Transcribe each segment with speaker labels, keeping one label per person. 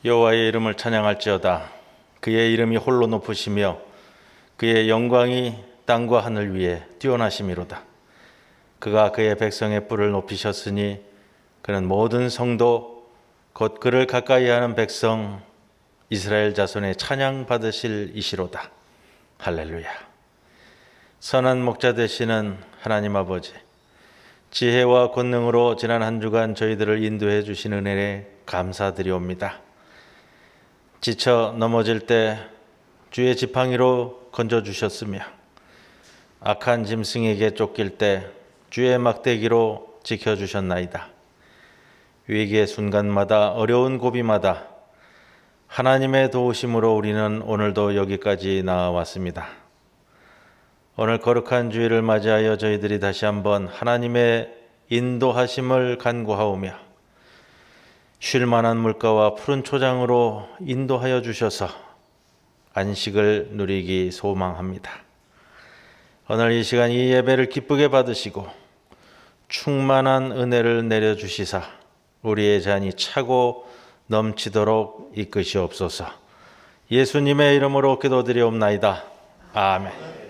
Speaker 1: 여호와의 이름을 찬양할지어다. 그의 이름이 홀로 높으시며 그의 영광이 땅과 하늘 위에 뛰어나심이로다. 그가 그의 백성의 뿔을 높이셨으니 그는 모든 성도 곧 그를 가까이하는 백성 이스라엘 자손의 찬양 받으실 이시로다. 할렐루야. 선한 목자 되시는 하나님 아버지, 지혜와 권능으로 지난 한 주간 저희들을 인도해 주신 은혜에 감사드리옵니다. 지쳐 넘어질 때 주의 지팡이로 건져주셨으며 악한 짐승에게 쫓길 때 주의 막대기로 지켜주셨나이다. 위기의 순간마다 어려운 고비마다 하나님의 도우심으로 우리는 오늘도 여기까지 나아왔습니다. 오늘 거룩한 주일을 맞이하여 저희들이 다시 한번 하나님의 인도하심을 간구하오며 쉴만한 물가와 푸른 초장으로 인도하여 주셔서 안식을 누리기 소망합니다. 오늘 이 시간 이 예배를 기쁘게 받으시고 충만한 은혜를 내려주시사 우리의 잔이 차고 넘치도록 이끄시옵소서. 예수님의 이름으로 기도드리옵나이다. 아멘.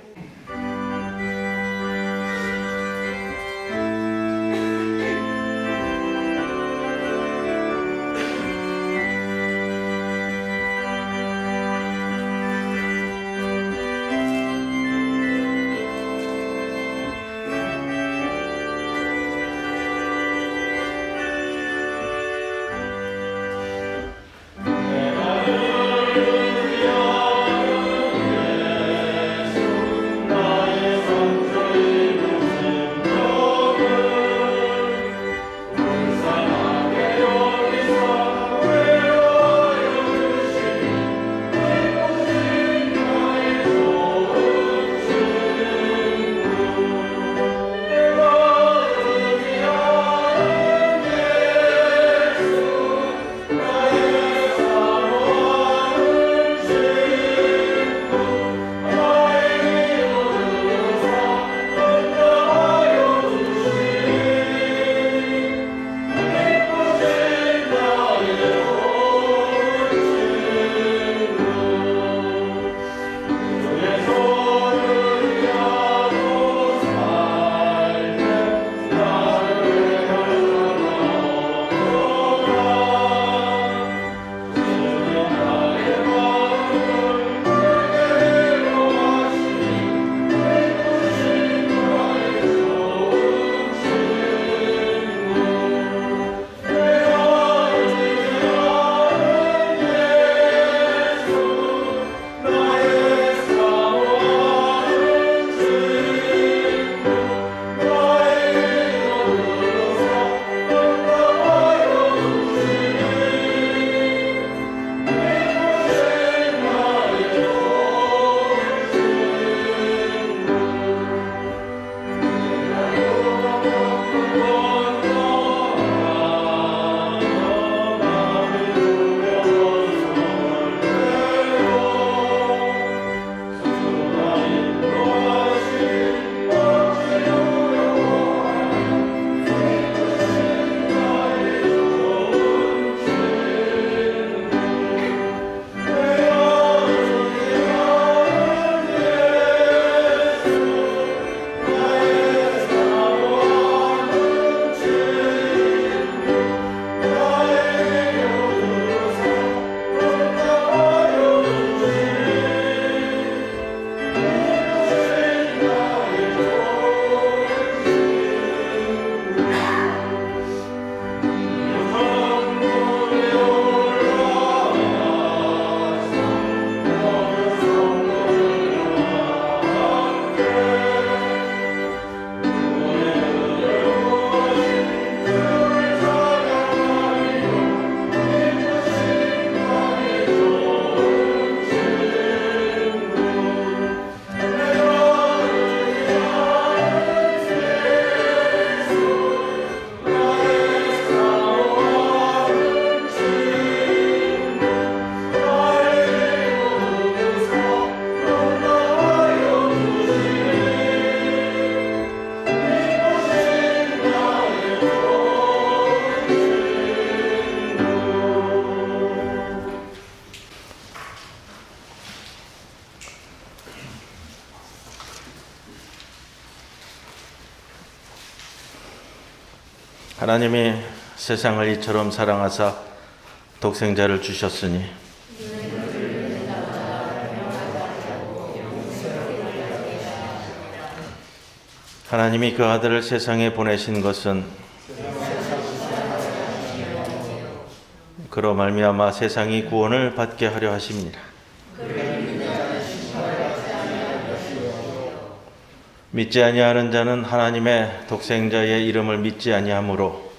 Speaker 1: 하나님이 세상을 이처럼 사랑하사 독생자를 주셨으니 하나님이 그 아들을 세상에 보내신 것은 그로 말미암아 세상이 구원을 받게 하려 하심이니라. 믿지 아니하는 자는 하나님의 독생자의 이름을 믿지 아니하므로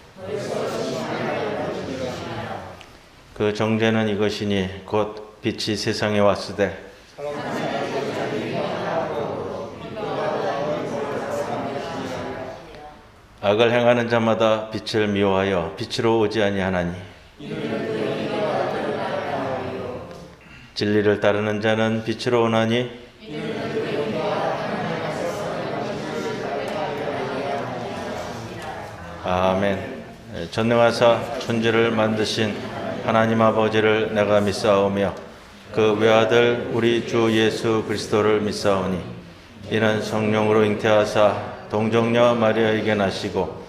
Speaker 1: 그 정죄는 이것이니 곧 빛이 세상에 왔으되 악을 행하는 자마다 빛을 미워하여 빛으로 오지 아니하나니 진리를 따르는 자는 빛으로 오나니 아멘. 전능하사 천지를 만드신 하나님 아버지를 내가 믿사오며 그 외아들 우리 주 예수 그리스도를 믿사오니 이는 성령으로 잉태하사 동정녀 마리아에게 나시고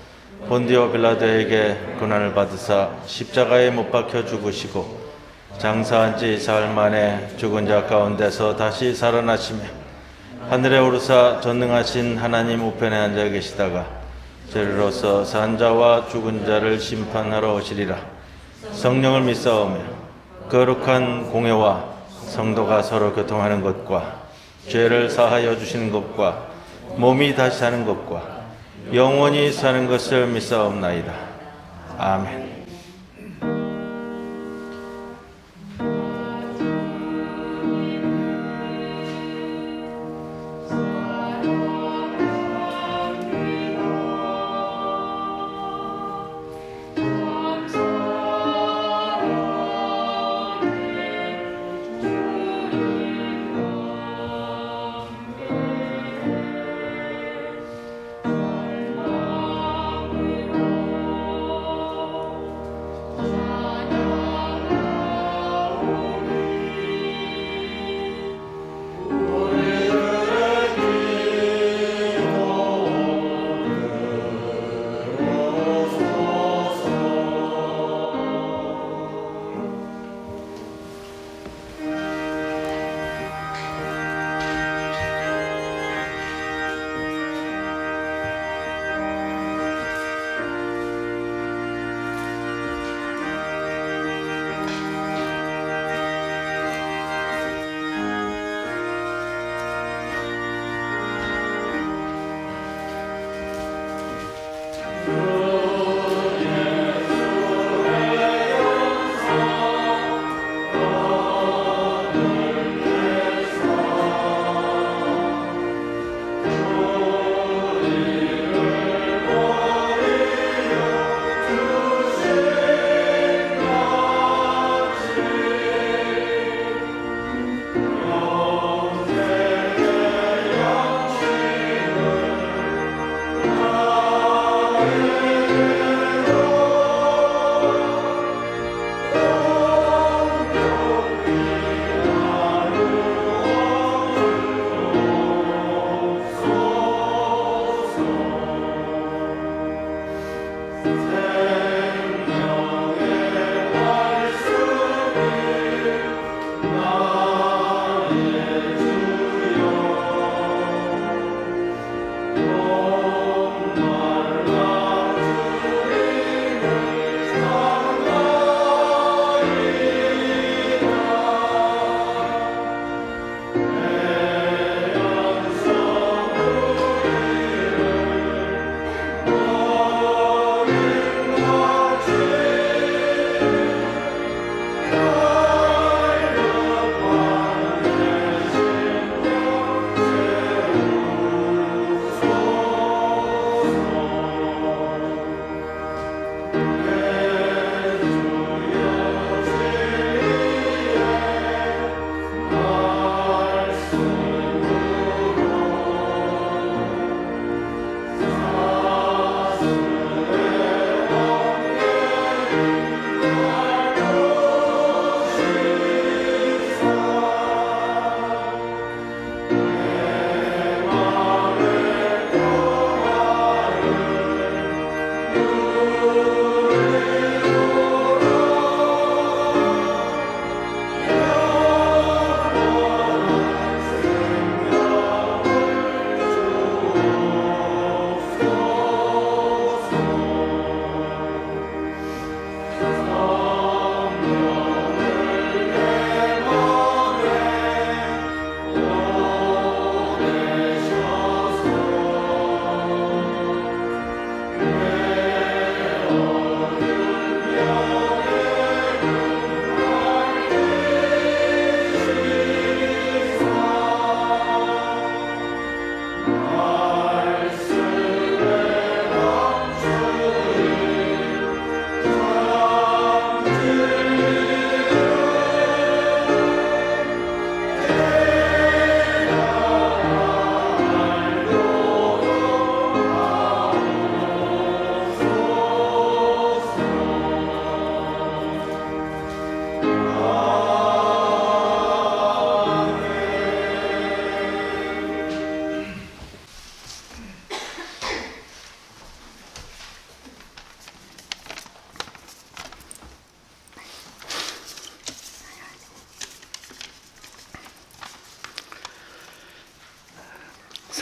Speaker 1: 본디오 빌라도에게 고난을 받으사 십자가에 못 박혀 죽으시고 장사한 지 사흘 만에 죽은 자 가운데서 다시 살아나시며 하늘에 오르사 전능하신 하나님 우편에 앉아 계시다가 죄로서 산 자와 죽은 자를 심판하러 오시리라. 성령을 믿사오며 거룩한 공회와 성도가 서로 교통하는 것과 죄를 사하여 주시는 것과 몸이 다시 사는 것과 영원히 사는 것을 믿사옵나이다. 아멘.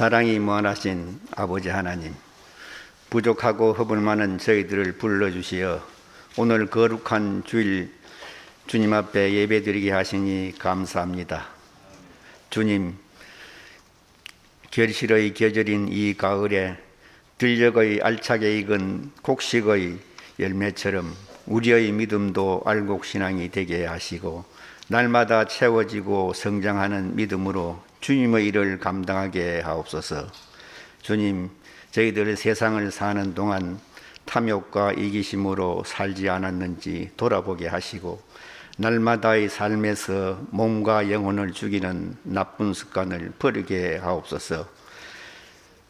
Speaker 2: 사랑이 무한하신 아버지 하나님, 부족하고 허물 많은 저희들을 불러주시어 오늘 거룩한 주일 주님 앞에 예배드리게 하시니 감사합니다. 주님, 결실의 계절인 이 가을에 들녘의 알차게 익은 곡식의 열매처럼 우리의 믿음도 알곡신앙이 되게 하시고 날마다 채워지고 성장하는 믿음으로 주님의 일을 감당하게 하옵소서. 주님, 저희들 세상을 사는 동안 탐욕과 이기심으로 살지 않았는지 돌아보게 하시고 날마다의 삶에서 몸과 영혼을 죽이는 나쁜 습관을 버리게 하옵소서.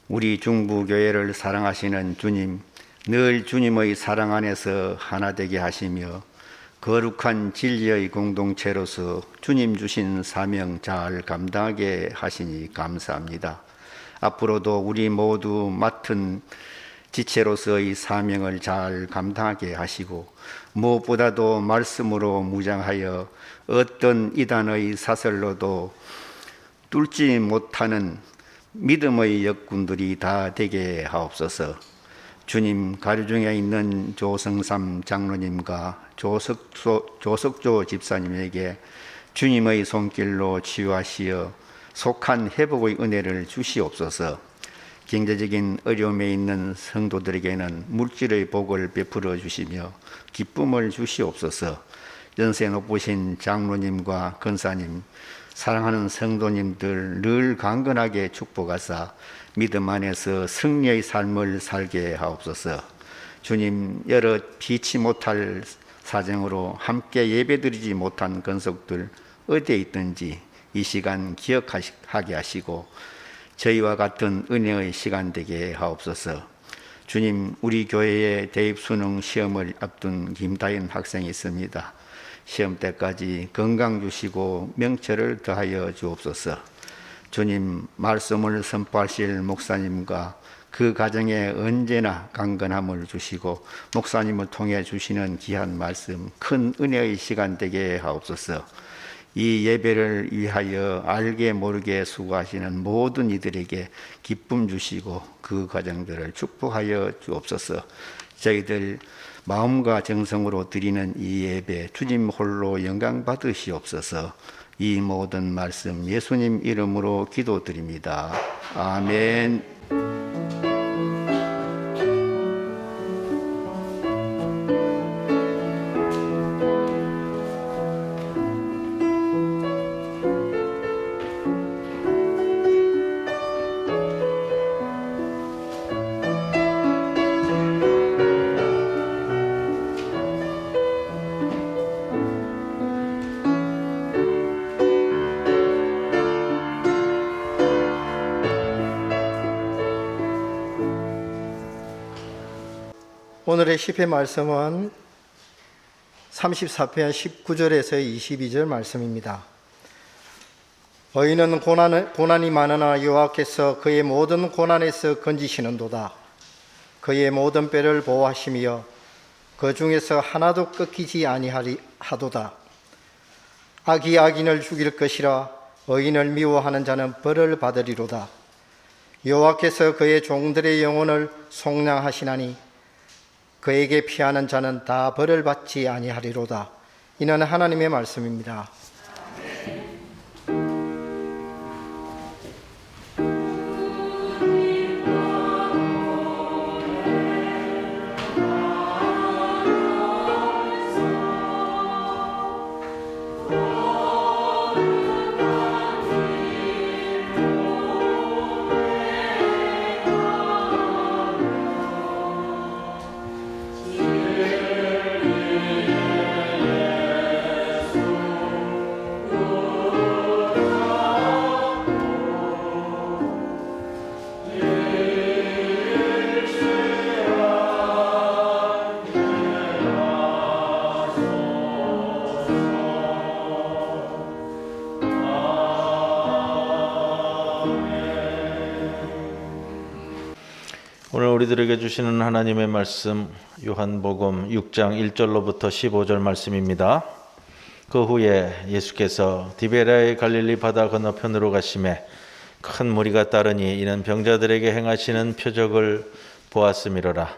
Speaker 2: 우리 중부교회를 사랑하시는 주님, 늘 주님의 사랑 안에서 하나 되게 하시며 거룩한 진리의 공동체로서 주님 주신 사명 잘 감당하게 하시니 감사합니다. 앞으로도 우리 모두 맡은 지체로서의 사명을 잘 감당하게 하시고 무엇보다도 말씀으로 무장하여 어떤 이단의 사슬로도 뚫지 못하는 믿음의 역군들이 다 되게 하옵소서. 주님, 가류중에 있는 조성삼 장로님과 조석조 집사님에게 주님의 손길로 치유하시어 속한 회복의 은혜를 주시옵소서. 경제적인 어려움에 있는 성도들에게는 물질의 복을 베풀어 주시며 기쁨을 주시옵소서. 연세 높으신 장로님과 권사님, 사랑하는 성도님들 늘 강건하게 축복하사 믿음 안에서 승리의 삶을 살게 하옵소서. 주님, 여러 피치 못할 사정으로 함께 예배드리지 못한 권속들 어디에 있든지 이 시간 기억하게 하시고 저희와 같은 은혜의 시간 되게 하옵소서. 주님, 우리 교회에 대입 수능 시험을 앞둔 김다인 학생이 있습니다. 시험 때까지 건강 주시고 명철을 더하여 주옵소서. 주님, 말씀을 선포하실 목사님과 그 가정에 언제나 강건함을 주시고 목사님을 통해 주시는 귀한 말씀, 큰 은혜의 시간 되게 하옵소서. 이 예배를 위하여 알게 모르게 수고하시는 모든 이들에게 기쁨 주시고 그 가정들을 축복하여 주옵소서. 저희들 마음과 정성으로 드리는 이 예배 주님 홀로 영광 받으시옵소서. 이 모든 말씀 예수님 이름으로 기도드립니다. 아멘.
Speaker 3: 오늘의 시편 말씀은 34편 19절에서 22절 말씀입니다. 의인은 고난이 많으나 여호와께서 그의 모든 고난에서 건지시는도다. 그의 모든 뼈를 보호하시며 그 중에서 하나도 꺾이지 아니하도다. 악이 악인을 죽일 것이라. 의인을 미워하는 자는 벌을 받으리로다. 여호와께서 그의 종들의 영혼을 속량하시나니 그에게 피하는 자는 다 벌을 받지 아니하리로다. 이는 하나님의 말씀입니다.
Speaker 1: 오늘 우리들에게 주시는 하나님의 말씀 요한복음 6장 1절로부터 15절 말씀입니다. 그 후에 예수께서 디베랴의 갈릴리 바다 건너편으로 가시매 큰 무리가 따르니 이는 병자들에게 행하시는 표적을 보았음이로라.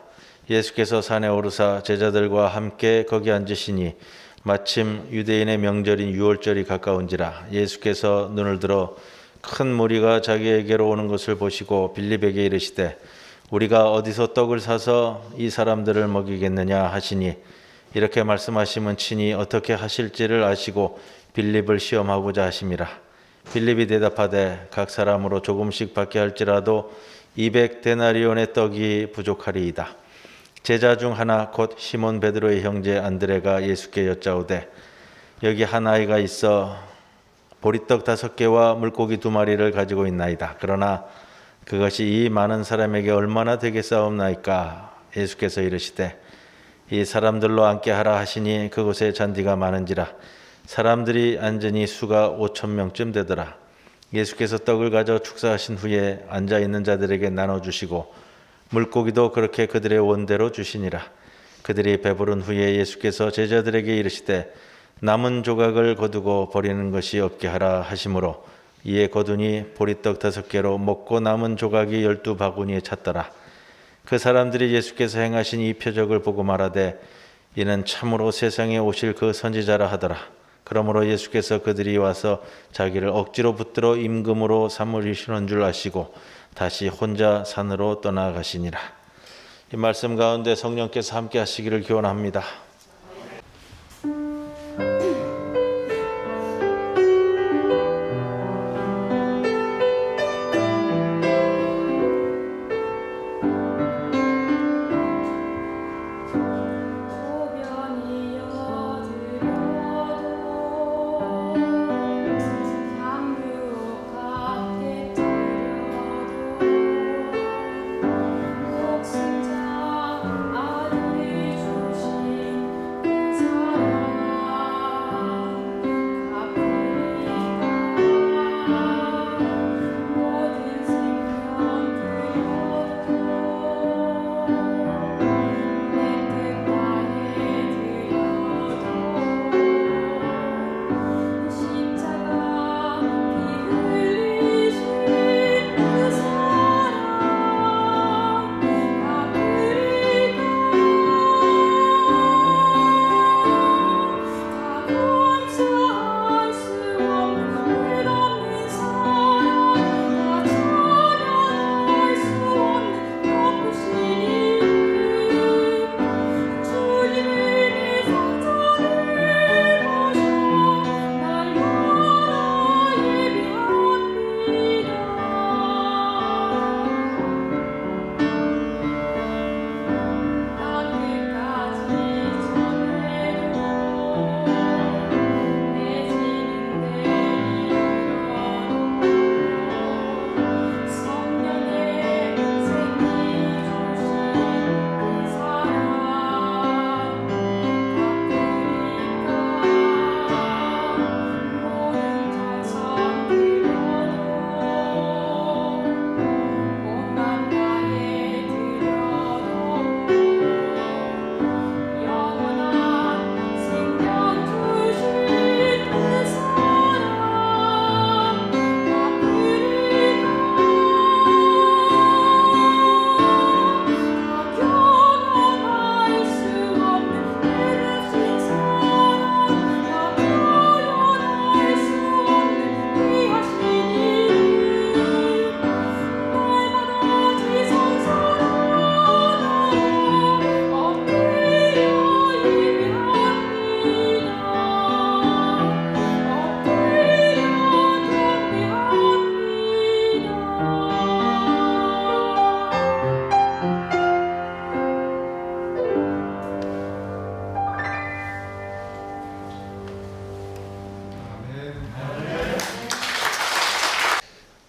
Speaker 1: 예수께서 산에 오르사 제자들과 함께 거기 앉으시니 마침 유대인의 명절인 유월절이 가까운지라. 예수께서 눈을 들어 큰 무리가 자기에게로 오는 것을 보시고 빌립에게 이르시되 우리가 어디서 떡을 사서 이 사람들을 먹이겠느냐 하시니 이렇게 말씀하시면 친히 어떻게 하실지를 아시고 빌립을 시험하고자 하심이라. 빌립이 대답하되 각 사람으로 조금씩 받게 할지라도 200데나리온의 떡이 부족하리이다. 제자 중 하나 곧 시몬 베드로의 형제 안드레가 예수께 여짜오되 여기 한 아이가 있어 보리떡 5개와 물고기 2마리를 가지고 있나이다. 그러나 그것이 이 많은 사람에게 얼마나 되겠사옵나이까. 예수께서 이르시되 이 사람들로 앉게 하라 하시니 그곳에 잔디가 많은지라. 사람들이 앉으니 수가 5,000명쯤 되더라. 예수께서 떡을 가져 축사하신 후에 앉아있는 자들에게 나눠주시고 물고기도 그렇게 그들의 원대로 주시니라. 그들이 배부른 후에 예수께서 제자들에게 이르시되 남은 조각을 거두고 버리는 것이 없게 하라 하시므로 이에 거두니 보리떡 5개로 먹고 남은 조각이 12바구니에 찼더라. 그 사람들이 예수께서 행하신 이 표적을 보고 말하되 이는 참으로 세상에 오실 그 선지자라 하더라. 그러므로 예수께서 그들이 와서 자기를 억지로 붙들어 임금으로 삼으시는 줄 아시고 다시 혼자 산으로 떠나가시니라. 이 말씀 가운데 성령께서 함께 하시기를 기원합니다.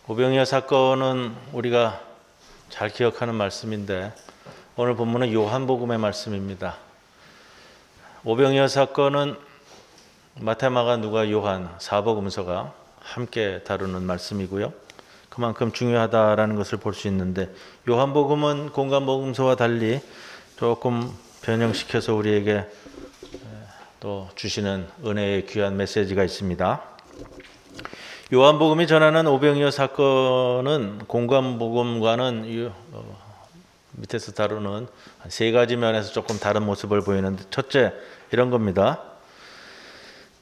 Speaker 1: 오병이어 사건은 우리가 잘 기억하는 말씀인데 오늘 본문은 요한복음의 말씀입니다. 오병이어 사건은 마태, 마가, 누가, 요한 4복음서가 함께 다루는 말씀이고요. 그만큼 중요하다라는 것을 볼 수 있는데 요한복음은 공관복음서와 달리 조금 변형시켜서 우리에게 또 주시는 은혜의 귀한 메시지가 있습니다. 요한복음이 전하는 오병이어 사건은 공관복음과는 밑에서 다루는 세 가지 면에서 조금 다른 모습을 보이는데, 첫째, 이런 겁니다.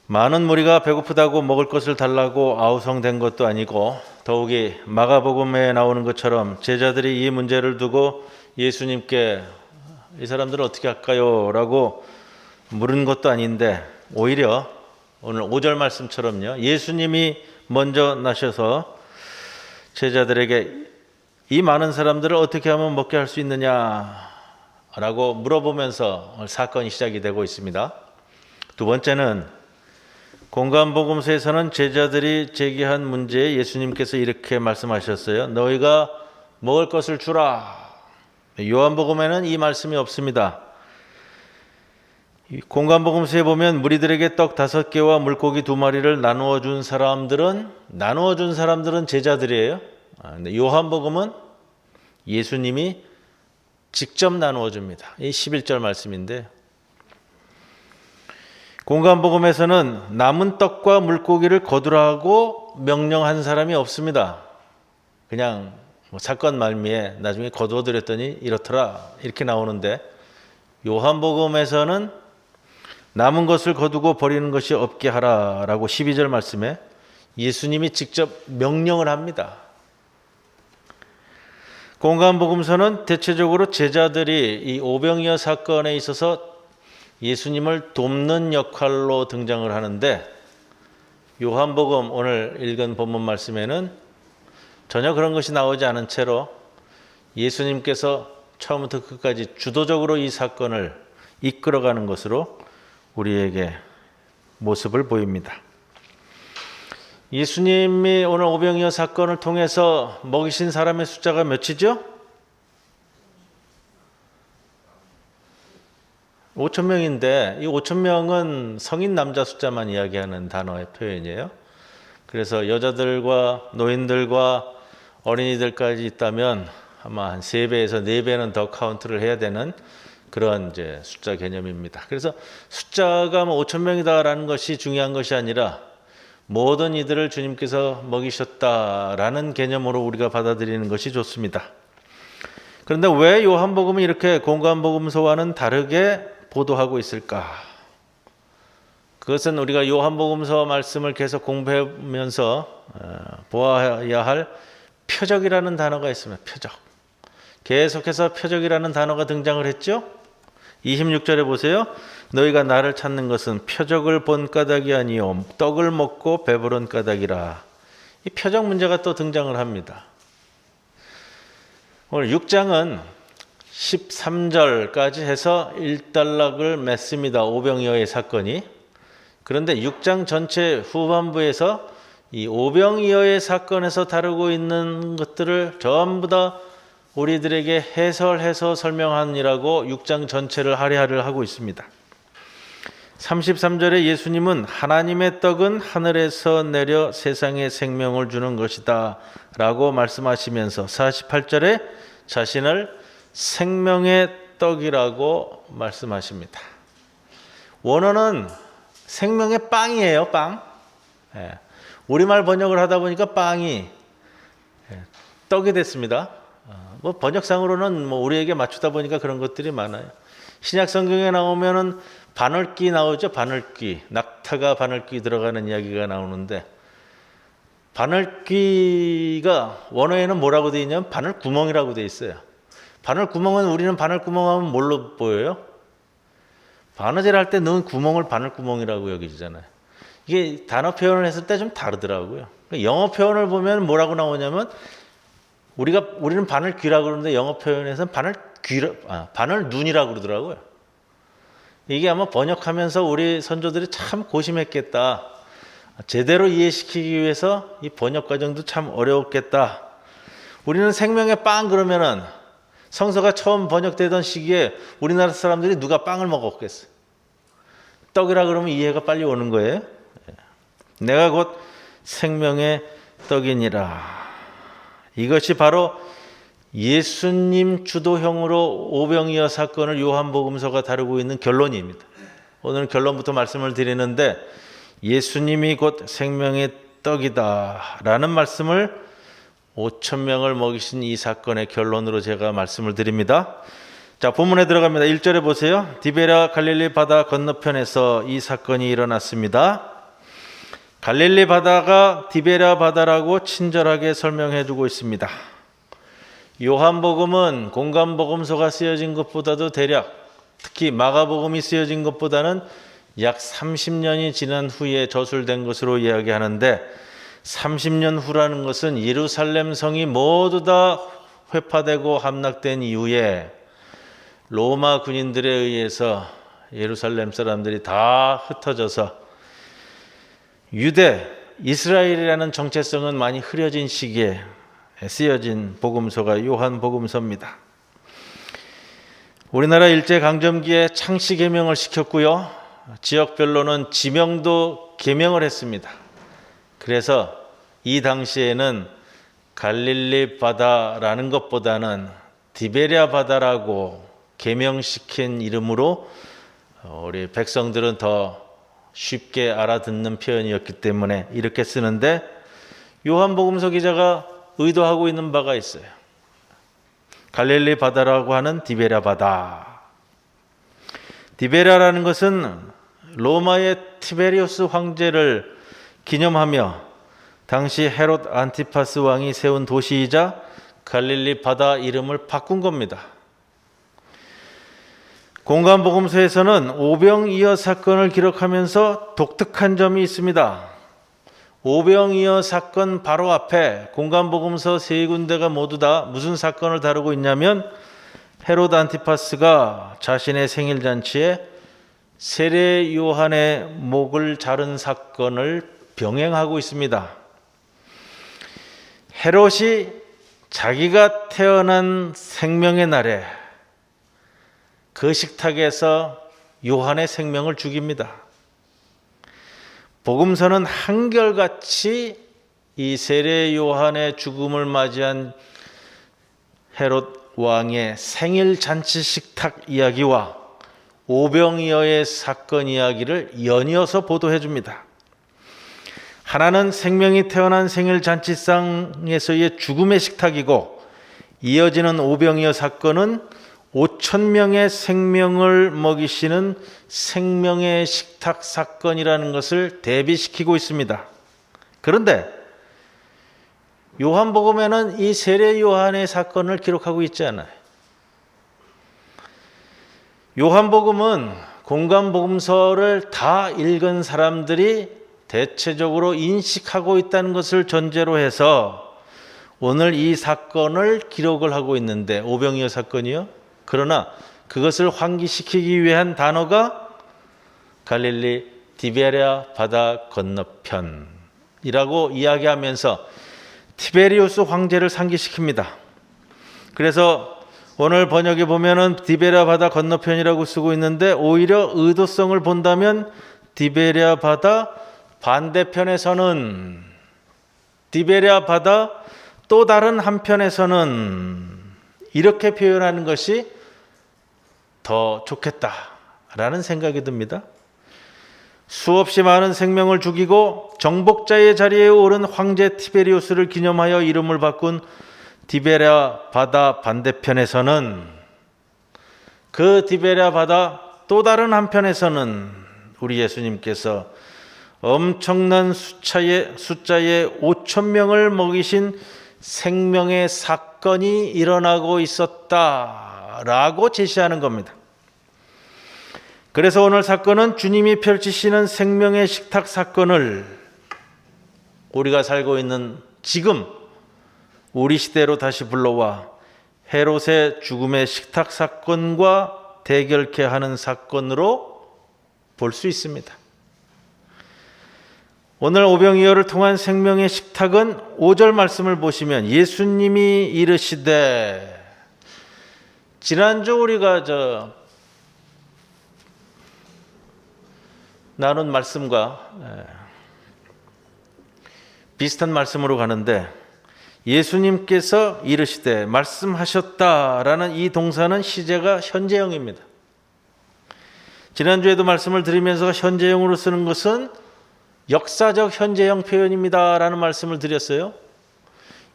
Speaker 1: 많은 무리가 배고프다고 먹을 것을 달라고 아우성된 것도 아니고, 더욱이 마가복음에 나오는 것처럼 제자들이 이 문제를 두고 예수님께 이 사람들을 어떻게 할까요? 라고 물은 것도 아닌데, 오히려 오늘 5절 말씀처럼요, 예수님이 먼저 나셔서 제자들에게 이 많은 사람들을 어떻게 하면 먹게 할 수 있느냐라고 물어보면서 사건이 시작이 되고 있습니다. 두 번째는 공관복음서에서는 제자들이 제기한 문제에 예수님께서 이렇게 말씀하셨어요. 너희가 먹을 것을 주라. 요한복음에는 이 말씀이 없습니다. 공관복음서에 보면 무리들에게 떡 5개와 물고기 2마리를 나누어 준 사람들은 제자들이에요. 근데 요한복음은 예수님이 직접 나누어 줍니다. 이 11절 말씀인데, 공관복음에서는 남은 떡과 물고기를 거두라고 명령한 사람이 없습니다. 그냥 사건 말미에 나중에 거두어드렸더니 이렇더라 이렇게 나오는데, 요한복음에서는 남은 것을 거두고 버리는 것이 없게 하라라고 12절 말씀에 예수님이 직접 명령을 합니다. 공관복음서는 대체적으로 제자들이 이 오병이어 사건에 있어서 예수님을 돕는 역할로 등장을 하는데, 요한복음 오늘 읽은 본문 말씀에는 전혀 그런 것이 나오지 않은 채로 예수님께서 처음부터 끝까지 주도적으로 이 사건을 이끌어가는 것으로 우리에게 모습을 보입니다. 예수님이 오늘 오병이어 사건을 통해서 먹이신 사람의 숫자가 몇이죠? 5,000명인데 이 5,000명은 성인 남자 숫자만 이야기하는 단어의 표현이에요. 그래서 여자들과 노인들과 어린이들까지 있다면 아마 한 3배에서 4배는 더 카운트를 해야 되는 그런 이제 숫자 개념입니다. 그래서 숫자가 5,000명이다라는 것이 중요한 것이 아니라 모든 이들을 주님께서 먹이셨다라는 개념으로 우리가 받아들이는 것이 좋습니다. 그런데 왜 요한복음이 이렇게 공관복음서와는 다르게 보도하고 있을까? 그것은 우리가 요한복음서 말씀을 계속 공부하면서 보아야 할 표적이라는 단어가 있습니다. 표적. 계속해서 표적이라는 단어가 등장을 했죠. 26절에 보세요. 너희가 나를 찾는 것은 표적을 본 까닭이 아니요 떡을 먹고 배부른 까닭이라. 이 표적 문제가 또 등장을 합니다. 오늘 6장은 13절까지 해서 일단락을 맺습니다. 오병이어의 사건이. 그런데 6장 전체 후반부에서 이 오병이어의 사건에서 다루고 있는 것들을 전부 다 우리들에게 해설해서 설명하느라고 6장 전체를 할애를 하고 있습니다. 33절에 예수님은 하나님의 떡은 하늘에서 내려 세상에 생명을 주는 것이다 라고 말씀하시면서 48절에 자신을 생명의 떡이라고 말씀하십니다. 원어는 생명의 빵이에요. 빵. 우리말 번역을 하다 보니까 빵이 떡이 됐습니다. 번역상으로는 우리에게 맞추다 보니까 그런 것들이 많아요. 신약 성경에 나오면은 바늘귀 나오죠. 바늘귀. 낙타가 바늘귀 들어가는 이야기가 나오는데, 바늘귀가 원어에는 뭐라고 되어 있냐면 바늘구멍이라고 되어 있어요. 바늘구멍은 우리는 바늘구멍 하면 뭘로 보여요? 바느질 할 때 넣은 구멍을 바늘구멍이라고 여기잖아요. 이게 단어 표현을 했을 때 좀 다르더라고요. 영어 표현을 보면 뭐라고 나오냐면 우리는 바늘귀라고 그러는데 영어 표현에서는 바늘눈이라고 그러더라고요. 이게 아마 번역하면서 우리 선조들이 참 고심했겠다. 제대로 이해시키기 위해서 이 번역 과정도 참 어려웠겠다. 우리는 생명의 빵 그러면은 성서가 처음 번역되던 시기에 우리나라 사람들이 누가 빵을 먹었겠어요? 떡이라 그러면 이해가 빨리 오는 거예요. 내가 곧 생명의 떡이니라. 이것이 바로 예수님 주도형으로 오병이어 사건을 요한복음서가 다루고 있는 결론입니다. 오늘 결론부터 말씀을 드리는데, 예수님이 곧 생명의 떡이다 라는 말씀을 5천 명을 먹이신 이 사건의 결론으로 제가 말씀을 드립니다. 자, 본문에 들어갑니다. 1절에 보세요. 디베랴 갈릴리 바다 건너편에서 이 사건이 일어났습니다. 갈릴리 바다가 디베랴 바다라고 친절하게 설명해 주고 있습니다. 요한복음은 공관복음서가 쓰여진 것보다도 대략, 특히 마가복음이 쓰여진 것보다는 약 30년이 지난 후에 저술된 것으로 이야기하는데, 30년 후라는 것은 예루살렘 성이 모두 다 회파되고 함락된 이후에 로마 군인들에 의해서 예루살렘 사람들이 다 흩어져서 유대, 이스라엘이라는 정체성은 많이 흐려진 시기에 쓰여진 복음서가 요한복음서입니다. 우리나라 일제강점기에 창씨 개명을 시켰고요. 지역별로는 지명도 개명을 했습니다. 그래서 이 당시에는 갈릴리 바다라는 것보다는 디베랴 바다라고 개명시킨 이름으로 우리 백성들은 더 쉽게 알아듣는 표현이었기 때문에 이렇게 쓰는데, 요한복음서 기자가 의도하고 있는 바가 있어요. 갈릴리 바다라고 하는 디베랴 바다. 디베랴라는 것은 로마의 티베리우스 황제를 기념하며 당시 헤롯 안티파스 왕이 세운 도시이자 갈릴리 바다 이름을 바꾼 겁니다. 공관복음서에서는 오병이어 사건을 기록하면서 독특한 점이 있습니다. 오병이어 사건 바로 앞에 공관복음서 세 군데가 모두 다 무슨 사건을 다루고 있냐면, 헤롯 안티파스가 자신의 생일잔치에 세례 요한의 목을 자른 사건을 병행하고 있습니다. 헤롯이 자기가 태어난 생명의 날에 그 식탁에서 요한의 생명을 죽입니다. 복음서는 한결같이 이 세례 요한의 죽음을 맞이한 헤롯 왕의 생일 잔치 식탁 이야기와 오병이어의 사건 이야기를 연이어서 보도해 줍니다. 하나는 생명이 태어난 생일 잔치상에서의 죽음의 식탁이고, 이어지는 오병이어 사건은 5천 명의 생명을 먹이시는 생명의 식탁 사건이라는 것을 대비시키고 있습니다. 그런데 요한복음에는 이 세례 요한의 사건을 기록하고 있지 않아요. 요한복음은 공관복음서를 다 읽은 사람들이 대체적으로 인식하고 있다는 것을 전제로 해서 오늘 이 사건을 기록을 하고 있는데, 오병이어 사건이요. 그러나 그것을 환기시키기 위한 단어가 갈릴리 디베랴 바다 건너편이라고 이야기하면서 티베리우스 황제를 상기시킵니다. 그래서 오늘 번역에 보면은 디베랴 바다 건너편이라고 쓰고 있는데, 오히려 의도성을 본다면 디베랴 바다 반대편에서는, 디베랴 바다 또 다른 한편에서는 이렇게 표현하는 것이 더 좋겠다라는 생각이 듭니다. 수없이 많은 생명을 죽이고 정복자의 자리에 오른 황제 티베리우스를 기념하여 이름을 바꾼 디베랴 바다 반대편에서는, 그 디베랴 바다 또 다른 한편에서는 우리 예수님께서 엄청난 숫자의 5천 명을 먹이신 생명의 사건이 일어나고 있었다라고 제시하는 겁니다. 그래서 오늘 사건은 주님이 펼치시는 생명의 식탁 사건을 우리가 살고 있는 지금 우리 시대로 다시 불러와 헤롯의 죽음의 식탁 사건과 대결케 하는 사건으로 볼 수 있습니다. 오늘 오병이어를 통한 생명의 식탁은 5절 말씀을 보시면 예수님이 이르시되, 지난주 우리가 나눈 말씀과 비슷한 말씀으로 가는데, 예수님께서 이르시되 말씀하셨다라는 이 동사는 시제가 현재형입니다. 지난주에도 말씀을 드리면서 현재형으로 쓰는 것은 역사적 현재형 표현입니다라는 말씀을 드렸어요.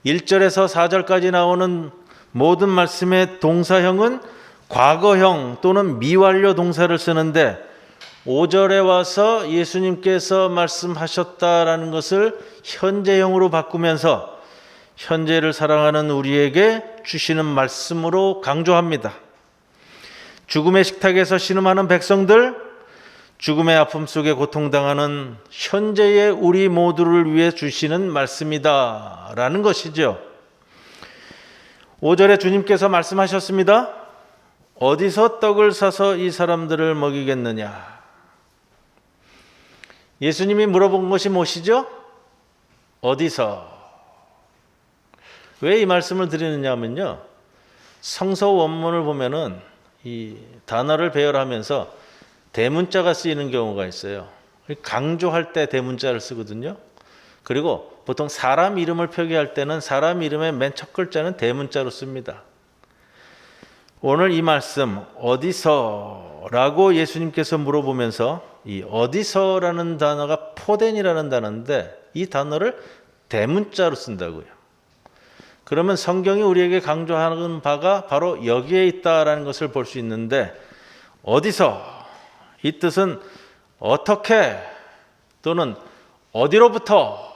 Speaker 1: 1절에서 4절까지 나오는 모든 말씀의 동사형은 과거형 또는 미완료 동사를 쓰는데 5절에 와서 예수님께서 말씀하셨다라는 것을 현재형으로 바꾸면서 현재를 살아가는 우리에게 주시는 말씀으로 강조합니다. 죽음의 식탁에서 신음하는 백성들, 죽음의 아픔 속에 고통당하는 현재의 우리 모두를 위해 주시는 말씀이다 라는 것이죠. 5절에 주님께서 말씀하셨습니다. 어디서 떡을 사서 이 사람들을 먹이겠느냐. 예수님이 물어본 것이 무엇이죠? 어디서? 왜 이 말씀을 드리느냐 하면요, 성서 원문을 보면은 이 단어를 배열하면서 대문자가 쓰이는 경우가 있어요. 강조할 때 대문자를 쓰거든요. 그리고 보통 사람 이름을 표기할 때는 사람 이름의 맨 첫 글자는 대문자로 씁니다. 오늘 이 말씀 어디서라고 예수님께서 물어보면서 이 어디서라는 단어가 포덴이라는 단어인데 이 단어를 대문자로 쓴다고요. 그러면 성경이 우리에게 강조하는 바가 바로 여기에 있다라는 것을 볼 수 있는데, 어디서, 이 뜻은 어떻게 또는 어디로부터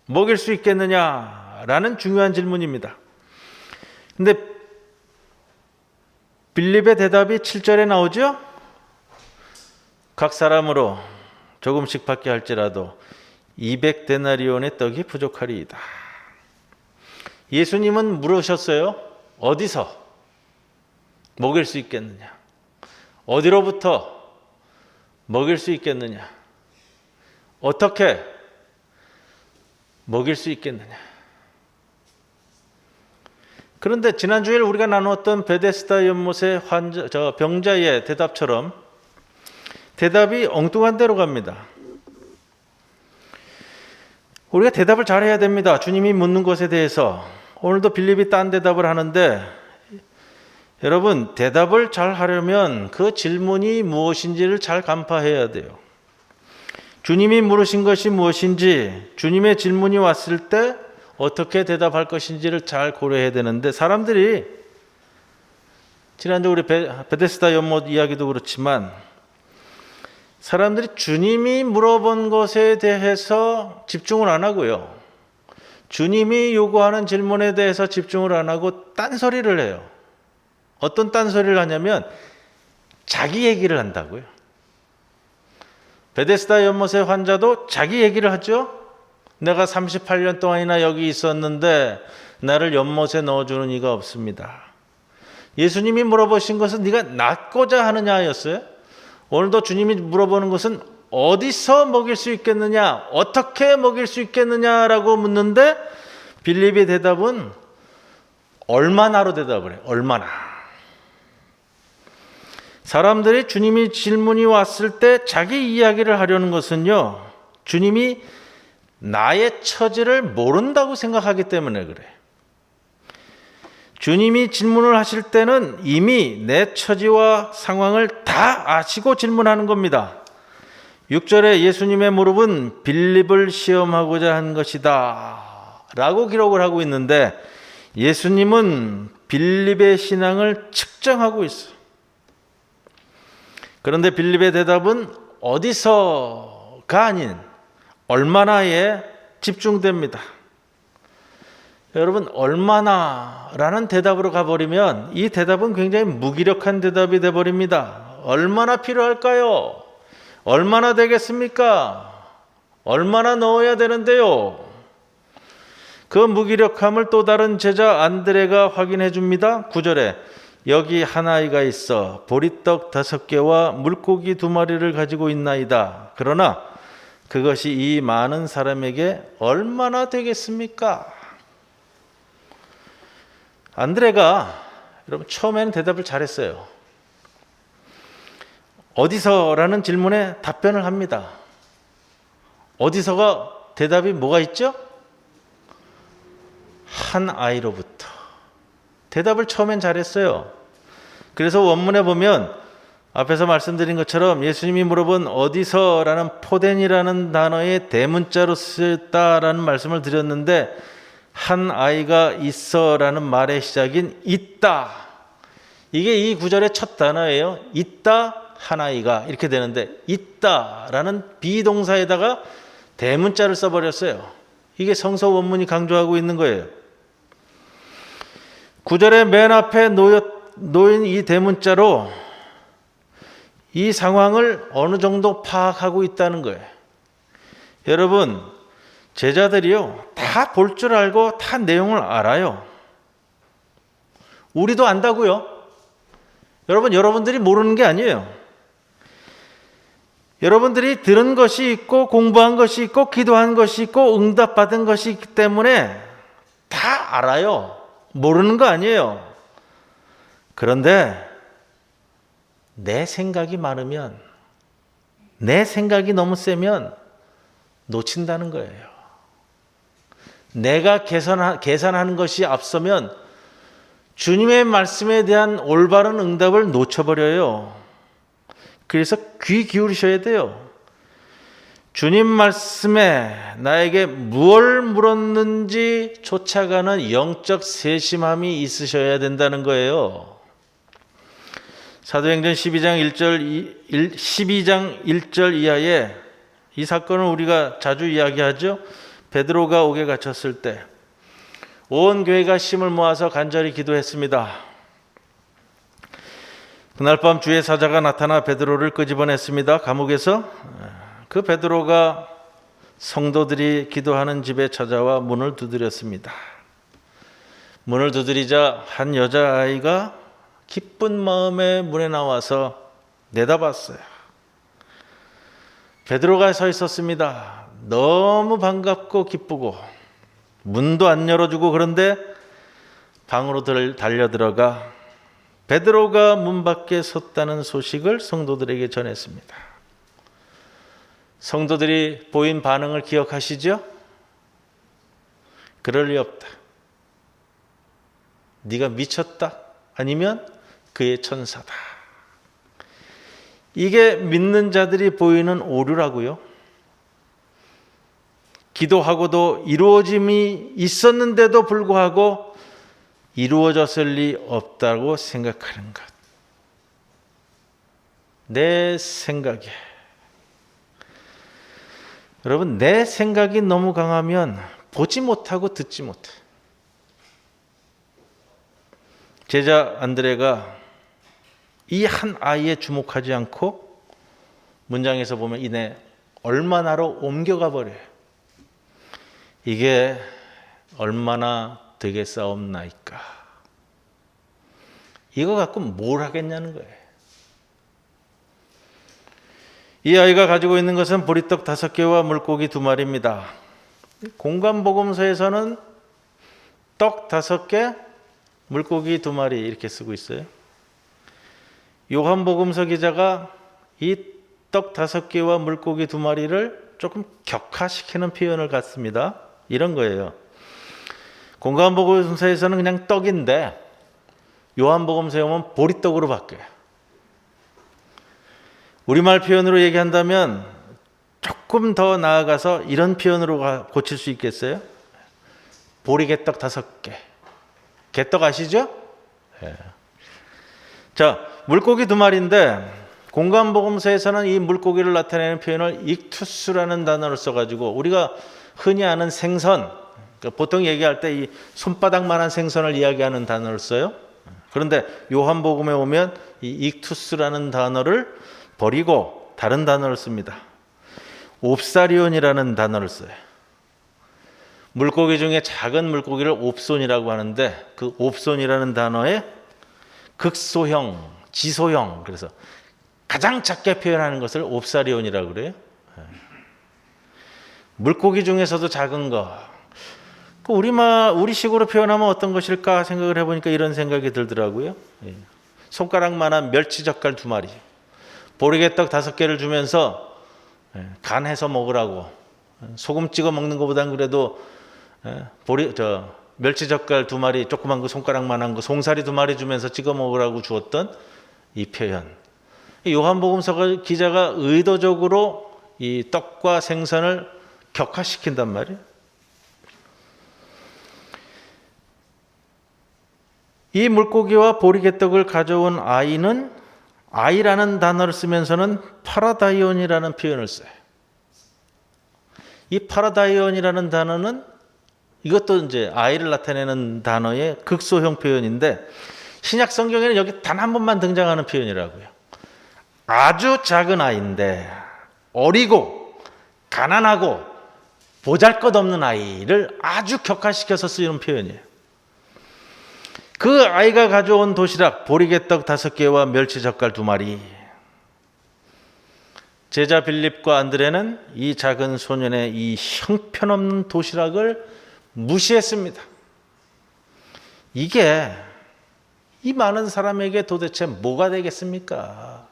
Speaker 1: 먹일 수 있겠느냐라는 중요한 질문입니다. 근데 빌립의 대답이 7절에 나오죠? 각 사람으로 조금씩 받게 할지라도 200데나리온의 떡이 부족하리이다. 예수님은 물으셨어요. 어디서 먹일 수 있겠느냐? 어디로부터 먹일 수 있겠느냐? 어떻게 먹일 수 있겠느냐? 그런데 지난주에 우리가 나누었던 베데스다 연못의 병자의 대답처럼 대답이 엉뚱한 데로 갑니다. 우리가 대답을 잘해야 됩니다. 주님이 묻는 것에 대해서. 오늘도 빌립이 딴 대답을 하는데, 여러분, 대답을 잘 하려면 그 질문이 무엇인지를 잘 간파해야 돼요. 주님이 물으신 것이 무엇인지, 주님의 질문이 왔을 때 어떻게 대답할 것인지를 잘 고려해야 되는데, 사람들이 지난주 우리 베데스다 연못 이야기도 그렇지만 사람들이 주님이 물어본 것에 대해서 집중을 안 하고요, 주님이 요구하는 질문에 대해서 집중을 안 하고 딴소리를 해요. 어떤 딴소리를 하냐면 자기 얘기를 한다고요. 베데스다 연못의 환자도 자기 얘기를 하죠. 내가 38년 동안이나 여기 있었는데 나를 연못에 넣어주는 이가 없습니다. 예수님이 물어보신 것은 네가 낫고자 하느냐였어요. 오늘도 주님이 물어보는 것은 어디서 먹일 수 있겠느냐, 어떻게 먹일 수 있겠느냐라고 묻는데 빌립의 대답은 얼마나로 대답을 해요. 얼마나. 사람들이 주님이 질문이 왔을 때 자기 이야기를 하려는 것은요, 주님이 나의 처지를 모른다고 생각하기 때문에 그래. 주님이 질문을 하실 때는 이미 내 처지와 상황을 다 아시고 질문하는 겁니다. 6절에 예수님의 무릎은 빌립을 시험하고자 한 것이다 라고 기록을 하고 있는데, 예수님은 빌립의 신앙을 측정하고 있어요. 그런데 빌립의 대답은 어디서가 아닌 얼마나에 집중됩니다. 여러분, 얼마나라는 대답으로 가버리면 이 대답은 굉장히 무기력한 대답이 돼버립니다. 얼마나 필요할까요? 얼마나 되겠습니까? 얼마나 넣어야 되는데요? 그 무기력함을 또 다른 제자 안드레가 확인해 줍니다. 9절에 여기 한 아이가 있어 보리떡 5개와 물고기 2마리를 가지고 있나이다. 그러나 그것이 이 많은 사람에게 얼마나 되겠습니까? 안드레가 여러분 처음에는 대답을 잘했어요. 어디서라는 질문에 답변을 합니다. 어디서가 대답이 뭐가 있죠? 한 아이로부터. 대답을 처음엔 잘했어요. 그래서 원문에 보면 앞에서 말씀드린 것처럼 예수님이 물어본 어디서라는 포덴이라는 단어의 대문자로 쓰였다라는 말씀을 드렸는데, 한 아이가 있어라는 말의 시작인 있다, 이게 이 구절의 첫 단어예요. 있다, 한 아이가, 이렇게 되는데 있다라는 비동사에다가 대문자를 써버렸어요. 이게 성서 원문이 강조하고 있는 거예요. 구절의 맨 앞에 놓인 이 대문자로 이 상황을 어느 정도 파악하고 있다는 거예요. 여러분, 제자들이요, 다 볼 줄 알고 다 내용을 알아요. 우리도 안다고요. 여러분들이 모르는 게 아니에요. 여러분들이 들은 것이 있고 공부한 것이 있고 기도한 것이 있고 응답받은 것이 있기 때문에 다 알아요. 모르는 거 아니에요. 그런데 내 생각이 많으면, 내 생각이 너무 세면 놓친다는 거예요. 내가 계산하는 것이 앞서면 주님의 말씀에 대한 올바른 응답을 놓쳐버려요. 그래서 귀 기울이셔야 돼요. 주님 말씀에 나에게 무엇을 물었는지 쫓아가는 영적 세심함이 있으셔야 된다는 거예요. 사도행전 12장 1절 이하에 이 사건을 우리가 자주 이야기하죠. 베드로가 옥에 갇혔을 때 온 교회가 힘을 모아서 간절히 기도했습니다. 그날 밤 주의 사자가 나타나 베드로를 끄집어냈습니다. 감옥에서. 그 베드로가 성도들이 기도하는 집에 찾아와 문을 두드렸습니다. 문을 두드리자 한 여자아이가 기쁜 마음에 문에 나와서 내다봤어요. 베드로가 서 있었습니다. 너무 반갑고 기쁘고 문도 안 열어주고, 그런데 방으로 달려들어가 베드로가 문 밖에 섰다는 소식을 성도들에게 전했습니다. 성도들이 보인 반응을 기억하시죠? 그럴 리 없다. 네가 미쳤다. 아니면 그의 천사다. 이게 믿는 자들이 보이는 오류라고요. 기도하고도 이루어짐이 있었는데도 불구하고 이루어졌을 리 없다고 생각하는 것. 내 생각에, 여러분, 내 생각이 너무 강하면 보지 못하고 듣지 못해. 제자 안드레가 이 한 아이에 주목하지 않고 문장에서 보면 이내 얼마나로 옮겨가 버려요. 이게 얼마나 되겠사옵나이까. 이거 갖고 뭘 하겠냐는 거예요. 이 아이가 가지고 있는 것은 보리떡 5개와 물고기 2마리입니다. 공관복음서에서는 떡 5개, 물고기 2마리 이렇게 쓰고 있어요. 요한복음서 기자가 이 떡 5개와 물고기 2마리를 조금 격화시키는 표현을 갖습니다. 이런 거예요. 공관복음서에서는 그냥 떡인데 요한복음서에 오면 보리떡으로 바뀌어요. 우리말 표현으로 얘기한다면 조금 더 나아가서 이런 표현으로 고칠 수 있겠어요? 보리개떡 5개. 개떡 아시죠? 네. 자, 물고기 2마리인데 공관복음서에서는 이 물고기를 나타내는 표현을 익투스라는 단어를 써가지고 우리가 흔히 아는 생선, 그러니까 보통 얘기할 때 이 손바닥만한 생선을 이야기하는 단어를 써요. 그런데 요한복음에 오면 이 익투스라는 단어를 버리고 다른 단어를 씁니다. 옵사리온이라는 단어를 써요. 물고기 중에 작은 물고기를 옵손이라고 하는데 그 옵손이라는 단어의 극소형, 지소형, 그래서 가장 작게 표현하는 것을 옵사리온이라고 그래요. 물고기 중에서도 작은 거. 우리식으로 표현하면 어떤 것일까 생각을 해보니까 이런 생각이 들더라고요. 손가락만한 멸치젓갈 2마리, 보리개떡 5개를 주면서 간해서 먹으라고. 소금 찍어 먹는 것보단 그래도 멸치젓갈 2마리, 조그만 거 손가락만한 거, 송사리 2마리 주면서 찍어 먹으라고 주었던 이 표현. 요한복음서 기자가 의도적으로 이 떡과 생선을 격화시킨단 말이에요. 이 물고기와 보리개떡을 가져온 아이는, 아이라는 단어를 쓰면서는 파라다이온이라는 표현을 써요. 이 파라다이온이라는 단어는 이것도 이제 아이를 나타내는 단어의 극소형 표현인데, 신약 성경에는 여기 단 한 번만 등장하는 표현이라고요. 아주 작은 아이인데 어리고 가난하고 보잘것없는 아이를 아주 격화시켜서 쓰이는 표현이에요. 그 아이가 가져온 도시락 보리개떡 5개와 멸치젓갈 2마리. 제자 빌립과 안드레는 이 작은 소년의 이 형편없는 도시락을 무시했습니다. 이게 이 많은 사람에게 도대체 뭐가 되겠습니까?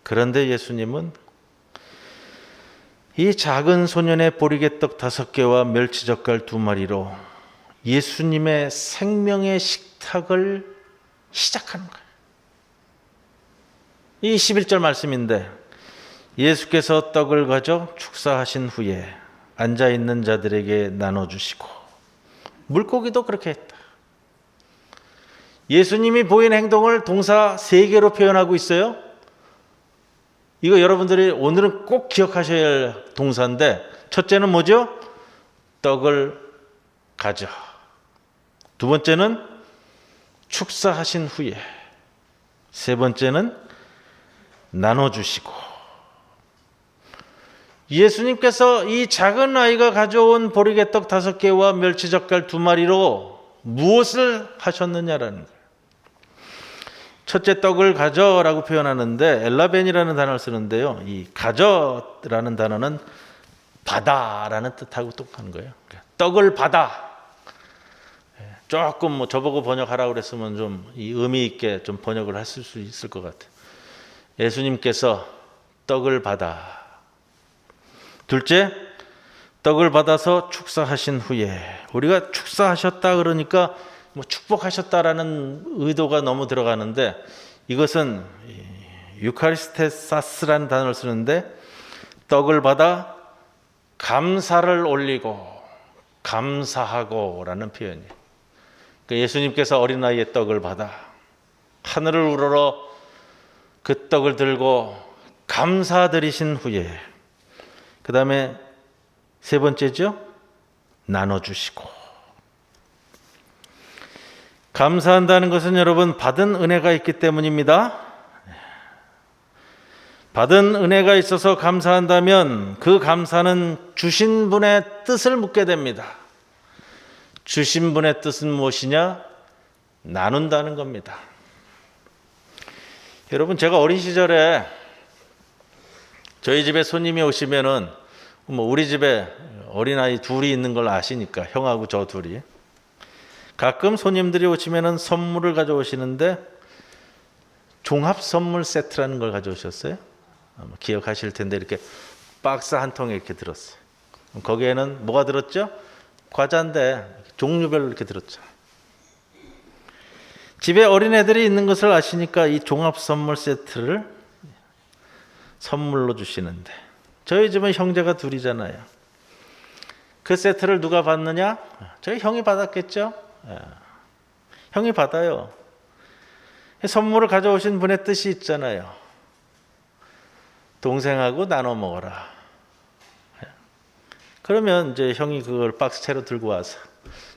Speaker 1: 그런데 예수님은 이 작은 소년의 보리개떡 5개와 멸치젓갈 2마리로 예수님의 생명의 식탁을 시작하는 거예요. 이 11절 말씀인데, 예수께서 떡을 가져 축사하신 후에 앉아있는 자들에게 나눠주시고, 물고기도 그렇게 했다. 예수님이 보인 행동을 동사 3개로 표현하고 있어요. 이거 여러분들이 오늘은 꼭 기억하셔야 할 동사인데, 첫째는 뭐죠? 떡을 가져. 두 번째는 축사하신 후에. 세 번째는 나눠주시고. 예수님께서 이 작은 아이가 가져온 보리개떡 5개와 멸치젓갈 2마리로 무엇을 하셨느냐라는 거예요. 첫째, 떡을 가져라고 표현하는데 엘라벤이라는 단어를 쓰는데요. 이 가져라는 단어는 받아라는 뜻하고 똑같은 거예요. 떡을 받아. 조금 뭐 저보고 번역하라고 그랬으면 좀 이 의미 있게 좀 번역을 하실 수 있을 것 같아요. 예수님께서 떡을 받아. 둘째, 떡을 받아서 축사하신 후에. 우리가 축사하셨다 그러니까 뭐 축복하셨다라는 의도가 너무 들어가는데, 이것은 유카리스테사스라는 단어를 쓰는데, 떡을 받아 감사를 올리고 감사하고라는 표현이에요. 그러니까 예수님께서 어린아이의 떡을 받아 하늘을 우러러 그 떡을 들고 감사드리신 후에, 그 다음에 세 번째죠, 나눠주시고. 감사한다는 것은 여러분 받은 은혜가 있기 때문입니다. 받은 은혜가 있어서 감사한다면 그 감사는 주신 분의 뜻을 묻게 됩니다. 주신 분의 뜻은 무엇이냐? 나눈다는 겁니다. 여러분, 제가 어린 시절에 저희 집에 손님이 오시면은 뭐 우리 집에 어린아이 둘이 있는 걸 아시니까, 형하고 저 둘이. 가끔 손님들이 오시면은 선물을 가져오시는데 종합 선물 세트라는 걸 가져오셨어요. 아마 기억하실 텐데 이렇게 박스 한 통에 이렇게 들었어요. 거기에는 뭐가 들었죠? 과자인데 종류별로 이렇게 들었죠. 집에 어린애들이 있는 것을 아시니까 이 종합 선물 세트를 선물로 주시는데, 저희 집은 형제가 둘이잖아요. 그 세트를 누가 받느냐? 저희 형이 받았겠죠? 형이 받아요. 선물을 가져오신 분의 뜻이 있잖아요. 동생하고 나눠 먹어라. 그러면 이제 형이 그걸 박스채로 들고 와서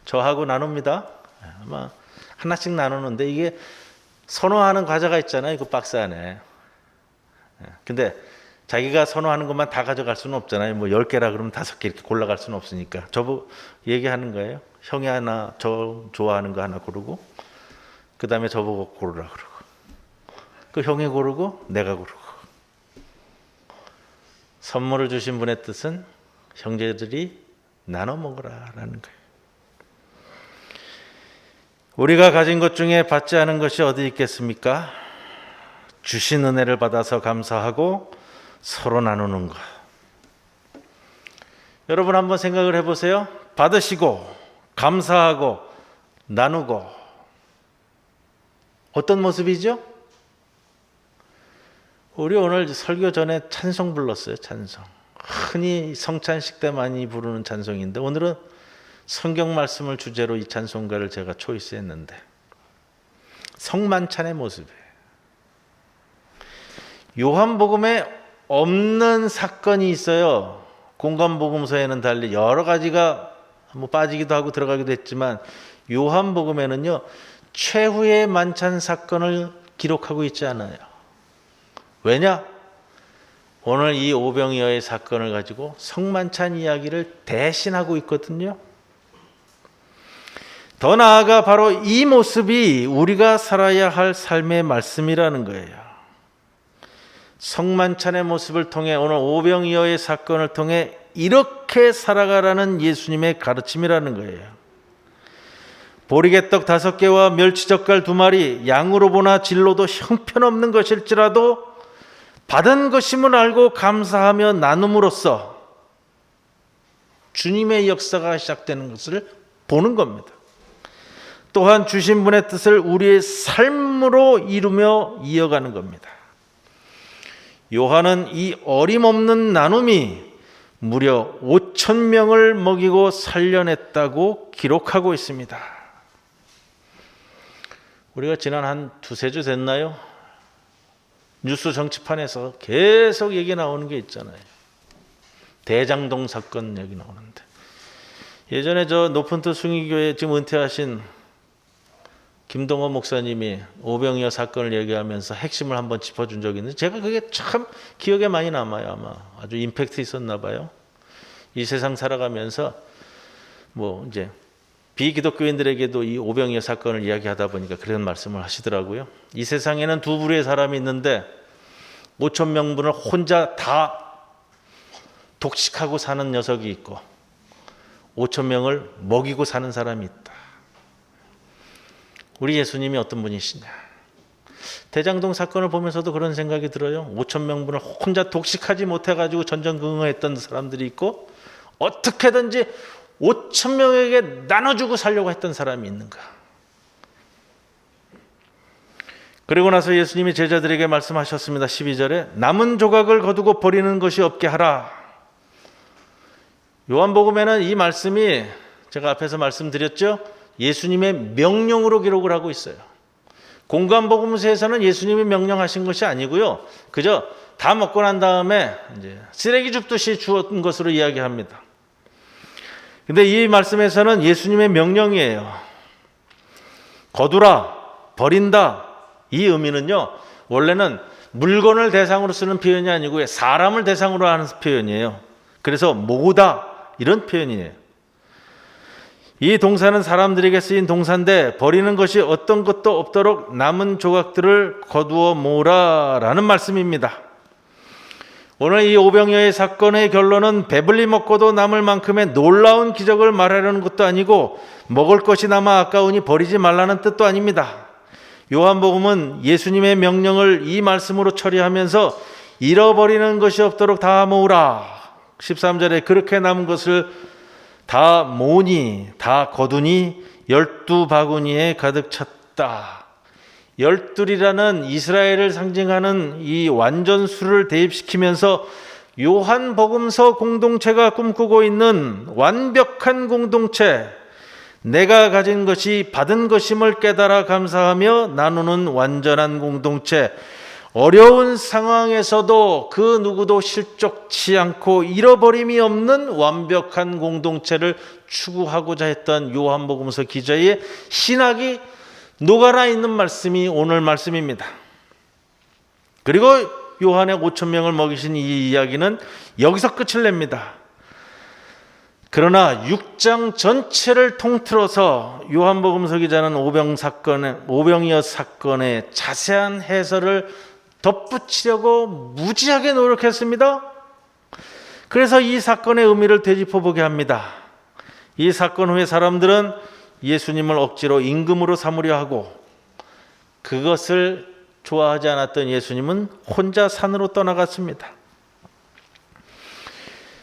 Speaker 1: 저하고 나눕니다. 아마 하나씩 나누는데, 이게 선호하는 과자가 있잖아요, 그 박스 안에. 근데 자기가 선호하는 것만 다 가져갈 수는 없잖아요. 뭐 10개라 그러면 5개 이렇게 골라갈 수는 없으니까 저보고 얘기하는 거예요. 형이 하나, 저 좋아하는 거 하나 고르고, 그 다음에 저보고 고르라 그러고, 그 형이 고르고 내가 고르고. 선물을 주신 분의 뜻은 형제들이 나눠 먹으라라는 거예요. 우리가 가진 것 중에 받지 않은 것이 어디 있겠습니까? 주신 은혜를 받아서 감사하고 서로 나누는 것. 여러분 한번 생각을 해보세요. 받으시고 감사하고 나누고 어떤 모습이죠? 우리 오늘 설교 전에 찬송 불렀어요. 찬송. 흔히 성찬식 때 많이 부르는 찬송인데 오늘은 성경 말씀을 주제로 이 찬송가를 제가 초이스했는데 성만찬의 모습이에요. 요한복음에 없는 사건이 있어요. 공관복음서에는 달리 여러 가지가 뭐 빠지기도 하고 들어가기도 했지만 요한복음에는요 최후의 만찬 사건을 기록하고 있지 않아요. 왜냐? 오늘 이 오병이어의 사건을 가지고 성만찬 이야기를 대신하고 있거든요. 더 나아가 바로 이 모습이 우리가 살아야 할 삶의 말씀이라는 거예요. 성만찬의 모습을 통해 오늘 오병이어의 사건을 통해 이렇게 살아가라는 예수님의 가르침이라는 거예요. 보리개떡 5개와 멸치젓갈 2마리, 양으로 보나 질로도 형편없는 것일지라도 받은 것임을 알고 감사하며 나눔으로써 주님의 역사가 시작되는 것을 보는 겁니다. 또한 주신 분의 뜻을 우리의 삶으로 이루며 이어가는 겁니다. 요한은 이 어림없는 나눔이 무려 5,000명을 먹이고 살려냈다고 기록하고 있습니다. 우리가 지난 한 2-3주 됐나요? 뉴스 정치판에서 계속 얘기 나오는 게 있잖아요. 대장동 사건 얘기 나오는데 예전에 저 높은트 숭의교회 지금 은퇴하신 김동원 목사님이 오병이어 사건을 얘기하면서 핵심을 한번 짚어준 적이 있는데 제가 그게 참 기억에 많이 남아요. 아마 아주 임팩트 있었나 봐요. 이 세상 살아가면서 뭐 이제 비기독교인들에게도 이 오병이어 사건을 이야기하다 보니까 그런 말씀을 하시더라고요. 이 세상에는 2부류의 사람이 있는데 5,000명분을 혼자 다 독식하고 사는 녀석이 있고 5,000명을 먹이고 사는 사람이 있다. 우리 예수님이 어떤 분이시냐? 대장동 사건을 보면서도 그런 생각이 들어요. 5,000명분을 혼자 독식하지 못해가지고 전전긍긍했던 사람들이 있고 어떻게든지 5,000명에게 나눠주고 살려고 했던 사람이 있는가? 그리고 나서 예수님이 제자들에게 말씀하셨습니다. 12절에 남은 조각을 거두고 버리는 것이 없게 하라. 요한복음에는 이 말씀이 제가 앞에서 말씀드렸죠. 예수님의 명령으로 기록을 하고 있어요. 공관복음서에서는 예수님이 명령하신 것이 아니고요. 그저 다 먹고 난 다음에 이제 쓰레기 줍듯이 주었던 것으로 이야기합니다. 근데 이 말씀에서는 예수님의 명령이에요. 거두라, 버린다. 이 의미는요. 원래는 물건을 대상으로 쓰는 표현이 아니고 사람을 대상으로 하는 표현이에요. 그래서 모으다 이런 표현이에요. 이 동사는 사람들에게 쓰인 동사인데 버리는 것이 어떤 것도 없도록 남은 조각들을 거두어 모으라라는 말씀입니다. 오늘 이 오병이어의 사건의 결론은 배불리 먹고도 남을 만큼의 놀라운 기적을 말하려는 것도 아니고 먹을 것이 남아 아까우니 버리지 말라는 뜻도 아닙니다. 요한복음은 예수님의 명령을 이 말씀으로 처리하면서 잃어버리는 것이 없도록 다 모으라. 13절에 그렇게 남은 것을 다 모으니 다 거두니 12바구니에 가득 찼다. 12이라는 이스라엘을 상징하는 이 완전수를 대입시키면서 요한복음서 공동체가 꿈꾸고 있는 완벽한 공동체, 내가 가진 것이 받은 것임을 깨달아 감사하며 나누는 완전한 공동체, 어려운 상황에서도 그 누구도 실족치 않고 잃어버림이 없는 완벽한 공동체를 추구하고자 했던 요한복음서 기자의 신학이 녹아나 있는 말씀이 오늘 말씀입니다. 그리고 요한의 5,000명을 먹이신 이 이야기는 여기서 끝을 냅니다. 그러나 6장 전체를 통틀어서 요한복음서 기자는 오병이어 사건의 자세한 해설을 덧붙이려고 무지하게 노력했습니다. 그래서 이 사건의 의미를 되짚어보게 합니다. 이 사건 후에 사람들은 예수님을 억지로 임금으로 삼으려 하고 그것을 좋아하지 않았던 예수님은 혼자 산으로 떠나갔습니다.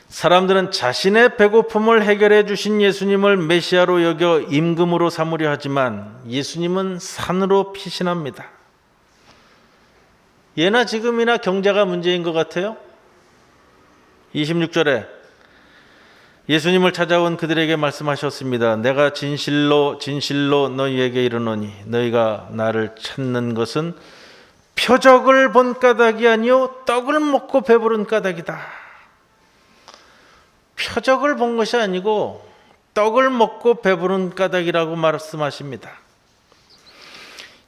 Speaker 1: 사람들은 자신의 배고픔을 해결해 주신 예수님을 메시아로 여겨 임금으로 삼으려 하지만 예수님은 산으로 피신합니다. 예나 지금이나 경제가 문제인 것 같아요. 26절에 예수님을 찾아온 그들에게 말씀하셨습니다. 내가 진실로 진실로 너희에게 이르노니 너희가 나를 찾는 것은 표적을 본 까닭이 아니요 떡을 먹고 배부른 까닭이다. 표적을 본 것이 아니고 떡을 먹고 배부른 까닭이라고 말씀하십니다.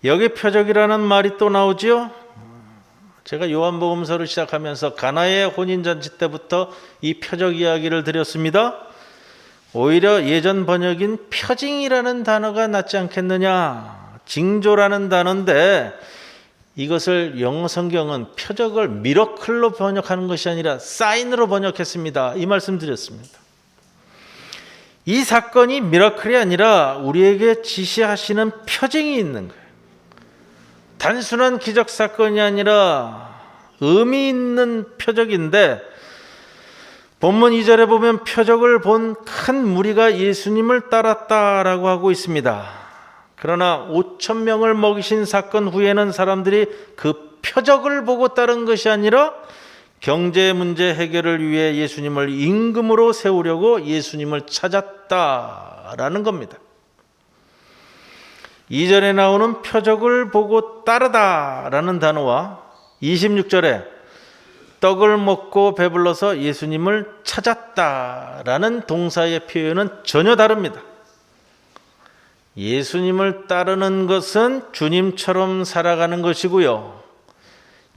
Speaker 1: 여기 표적이라는 말이 또 나오지요. 제가 요한복음서를 시작하면서 가나의 혼인잔치 때부터 이 표적 이야기를 드렸습니다. 오히려 예전 번역인 표징이라는 단어가 낫지 않겠느냐. 징조라는 단어인데 이것을 영어 성경은 표적을 미러클로 번역하는 것이 아니라 사인으로 번역했습니다. 이 말씀 드렸습니다. 이 사건이 미러클이 아니라 우리에게 지시하시는 표징이 있는 거예요. 단순한 기적 사건이 아니라 의미 있는 표적인데 본문 2절에 보면 표적을 본 큰 무리가 예수님을 따랐다라고 하고 있습니다. 그러나 5천 명을 먹이신 사건 후에는 사람들이 그 표적을 보고 따른 것이 아니라 경제 문제 해결을 위해 예수님을 임금으로 세우려고 예수님을 찾았다라는 겁니다. 2절에 나오는 표적을 보고 따르다라는 단어와 26절에 떡을 먹고 배불러서 예수님을 찾았다라는 동사의 표현은 전혀 다릅니다. 예수님을 따르는 것은 주님처럼 살아가는 것이고요.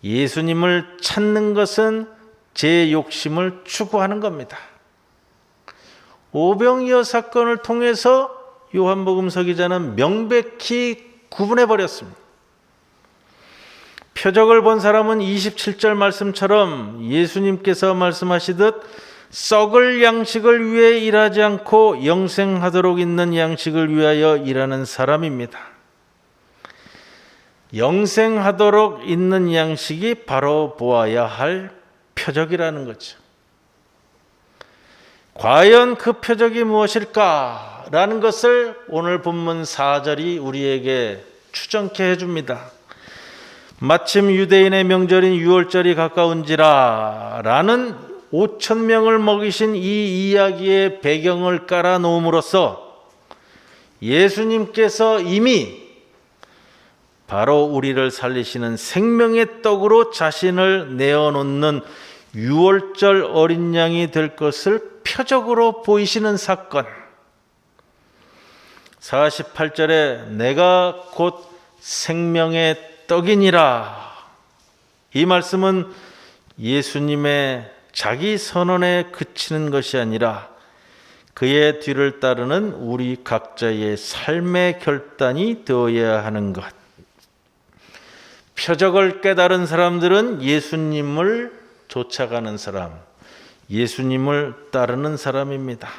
Speaker 1: 예수님을 찾는 것은 제 욕심을 추구하는 겁니다. 오병이어 사건을 통해서 요한복음서 기자는 명백히 구분해 버렸습니다. 표적을 본 사람은 27절 말씀처럼 예수님께서 말씀하시듯 썩을 양식을 위해 일하지 않고 영생하도록 있는 양식을 위하여 일하는 사람입니다. 영생하도록 있는 양식이 바로 보아야 할 표적이라는 거죠. 과연 그 표적이 무엇일까라는 것을 오늘 본문 4절이 우리에게 추정케 해줍니다. 마침 유대인의 명절인 유월절이 가까운지라 라는 5천 명을 먹이신 이 이야기의 배경을 깔아 놓음으로써 예수님께서 이미 바로 우리를 살리시는 생명의 떡으로 자신을 내어놓는 유월절 어린 양이 될 것을 표적으로 보이시는 사건. 48절에 내가 곧 생명의 떡이니라. 이 말씀은 예수님의 자기 선언에 그치는 것이 아니라 그의 뒤를 따르는 우리 각자의 삶의 결단이 되어야 하는 것. 표적을 깨달은 사람들은 예수님을 쫓아가는 사람, 예수님을 따르는 사람입니다.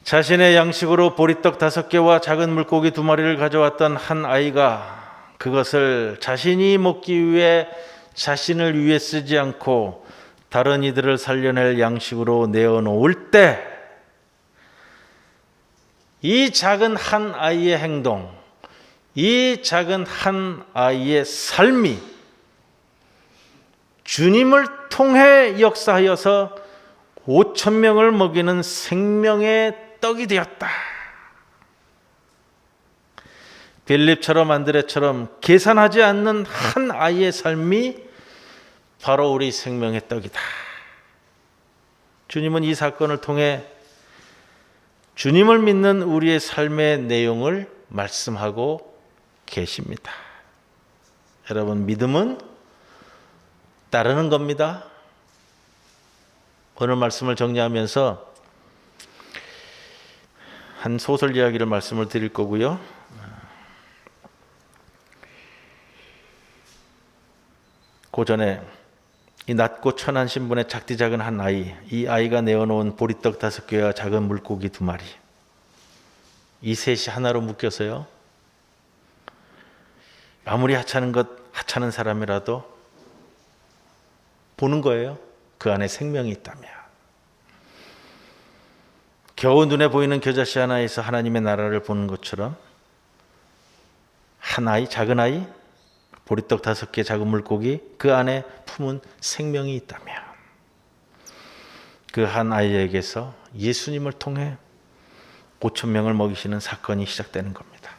Speaker 1: 자신의 양식으로 보리떡 5개와 작은 물고기 2마리를 가져왔던 한 아이가 그것을 자신이 먹기 위해 자신을 위해 쓰지 않고 다른 이들을 살려낼 양식으로 내어놓을 때 이 작은 한 아이의 행동, 이 작은 한 아이의 삶이 주님을 통해 역사하여서 5천 명을 먹이는 생명의 떡이 되었다. 빌립처럼 안드레처럼 계산하지 않는 한 아이의 삶이 바로 우리 생명의 떡이다. 주님은 이 사건을 통해 주님을 믿는 우리의 삶의 내용을 말씀하고 계십니다. 여러분, 믿음은 따르는 겁니다. 오늘 말씀을 정리하면서 한 소설 이야기를 말씀을 드릴 거고요. 고전에 이 낮고 천한 신분의 작디 작은 한 아이, 이 아이가 내어놓은 보리떡 5개와 작은 물고기 2마리, 이 셋이 하나로 묶여서요. 아무리 하찮은 사람이라도 보는 거예요. 그 안에 생명이 있다면. 겨우 눈에 보이는 겨자씨 하나에서 하나님의 나라를 보는 것처럼 한 아이, 작은 아이, 보리떡 5개 작은 물고기 그 안에 품은 생명이 있다면 그 한 아이에게서 예수님을 통해 5,000명을 먹이시는 사건이 시작되는 겁니다.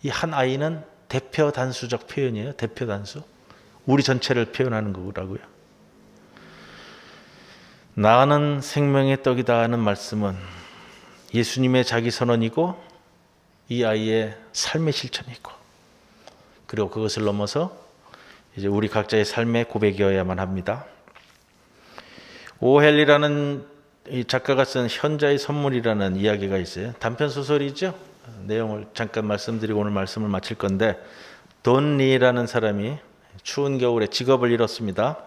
Speaker 1: 이 한 아이는 대표 단수적 표현이에요. 대표 단수. 우리 전체를 표현하는 거라고요. 나는 생명의 떡이다 하는 말씀은 예수님의 자기 선언이고 이 아이의 삶의 실천이고 그리고 그것을 넘어서 이제 우리 각자의 삶의 고백이어야만 합니다. 오헬리라는 이 작가가 쓴 현자의 선물이라는 이야기가 있어요. 단편 소설이죠. 내용을 잠깐 말씀드리고 오늘 말씀을 마칠 건데 돈 리라는 사람이 추운 겨울에 직업을 잃었습니다.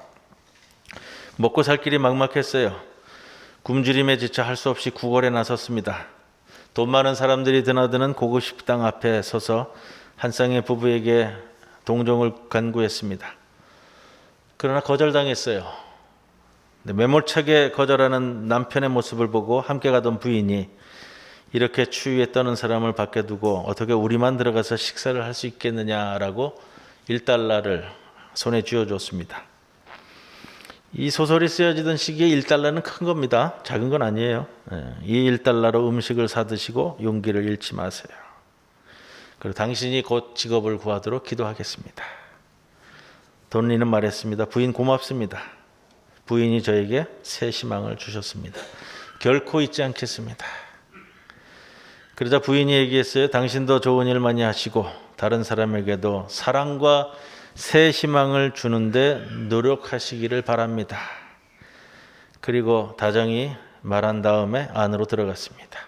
Speaker 1: 먹고 살 길이 막막했어요. 굶주림에 지쳐 할 수 없이 구걸에 나섰습니다. 돈 많은 사람들이 드나드는 고급 식당 앞에 서서 한 쌍의 부부에게 동정을 간구했습니다. 그러나 거절당했어요. 매몰차게 거절하는 남편의 모습을 보고 함께 가던 부인이 이렇게 추위에 떠는 사람을 밖에 두고 어떻게 우리만 들어가서 식사를 할 수 있겠느냐라고 $1를 손에 쥐어줬습니다. 이 소설이 쓰여지던 시기에 $1는 큰 겁니다. 작은 건 아니에요. 이 $1로 음식을 사드시고 용기를 잃지 마세요. 그리고 당신이 곧 직업을 구하도록 기도하겠습니다. 돈리는 말했습니다. 부인 고맙습니다. 부인이 저에게 새 희망을 주셨습니다. 결코 잊지 않겠습니다. 그러자 부인이 얘기했어요. 당신도 좋은 일 많이 하시고 다른 사람에게도 사랑과 새 희망을 주는데 노력하시기를 바랍니다. 그리고 다정히 말한 다음에 안으로 들어갔습니다.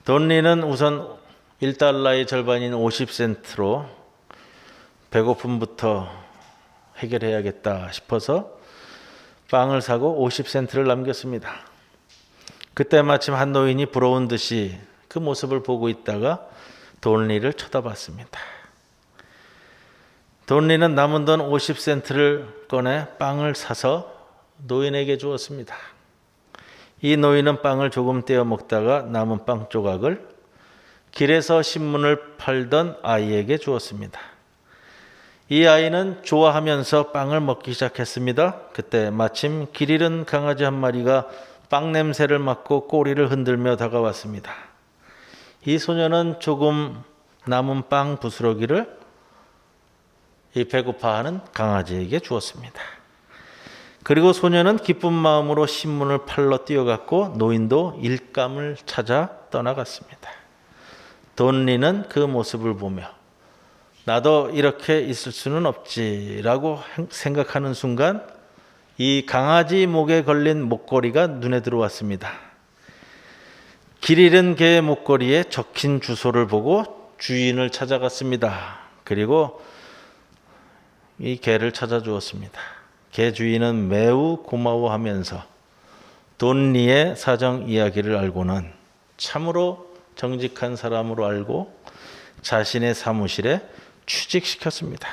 Speaker 1: 돈리는 우선 $1의 절반인 50센트로 배고픔부터 해결해야겠다 싶어서 빵을 사고 50센트를 남겼습니다. 그때 마침 한 노인이 부러운 듯이 그 모습을 보고 있다가 돈리를 쳐다봤습니다. 돈리는 남은 돈 50센트를 꺼내 빵을 사서 노인에게 주었습니다. 이 노인은 빵을 조금 떼어 먹다가 남은 빵 조각을 길에서 신문을 팔던 아이에게 주었습니다. 이 아이는 좋아하면서 빵을 먹기 시작했습니다. 그때 마침 길 잃은 강아지 한 마리가 빵 냄새를 맡고 꼬리를 흔들며 다가왔습니다. 이 소녀는 조금 남은 빵 부스러기를 이 배고파하는 강아지에게 주었습니다. 그리고 소녀는 기쁜 마음으로 신문을 팔러 뛰어갔고 노인도 일감을 찾아 떠나갔습니다. 돈리는 그 모습을 보며 나도 이렇게 있을 수는 없지라고 생각하는 순간 이 강아지 목에 걸린 목걸이가 눈에 들어왔습니다. 길 잃은 개의 목걸이에 적힌 주소를 보고 주인을 찾아갔습니다. 그리고 이 개를 찾아주었습니다. 개 주인은 매우 고마워하면서 돈리의 사정 이야기를 알고는 참으로 정직한 사람으로 알고 자신의 사무실에 취직시켰습니다.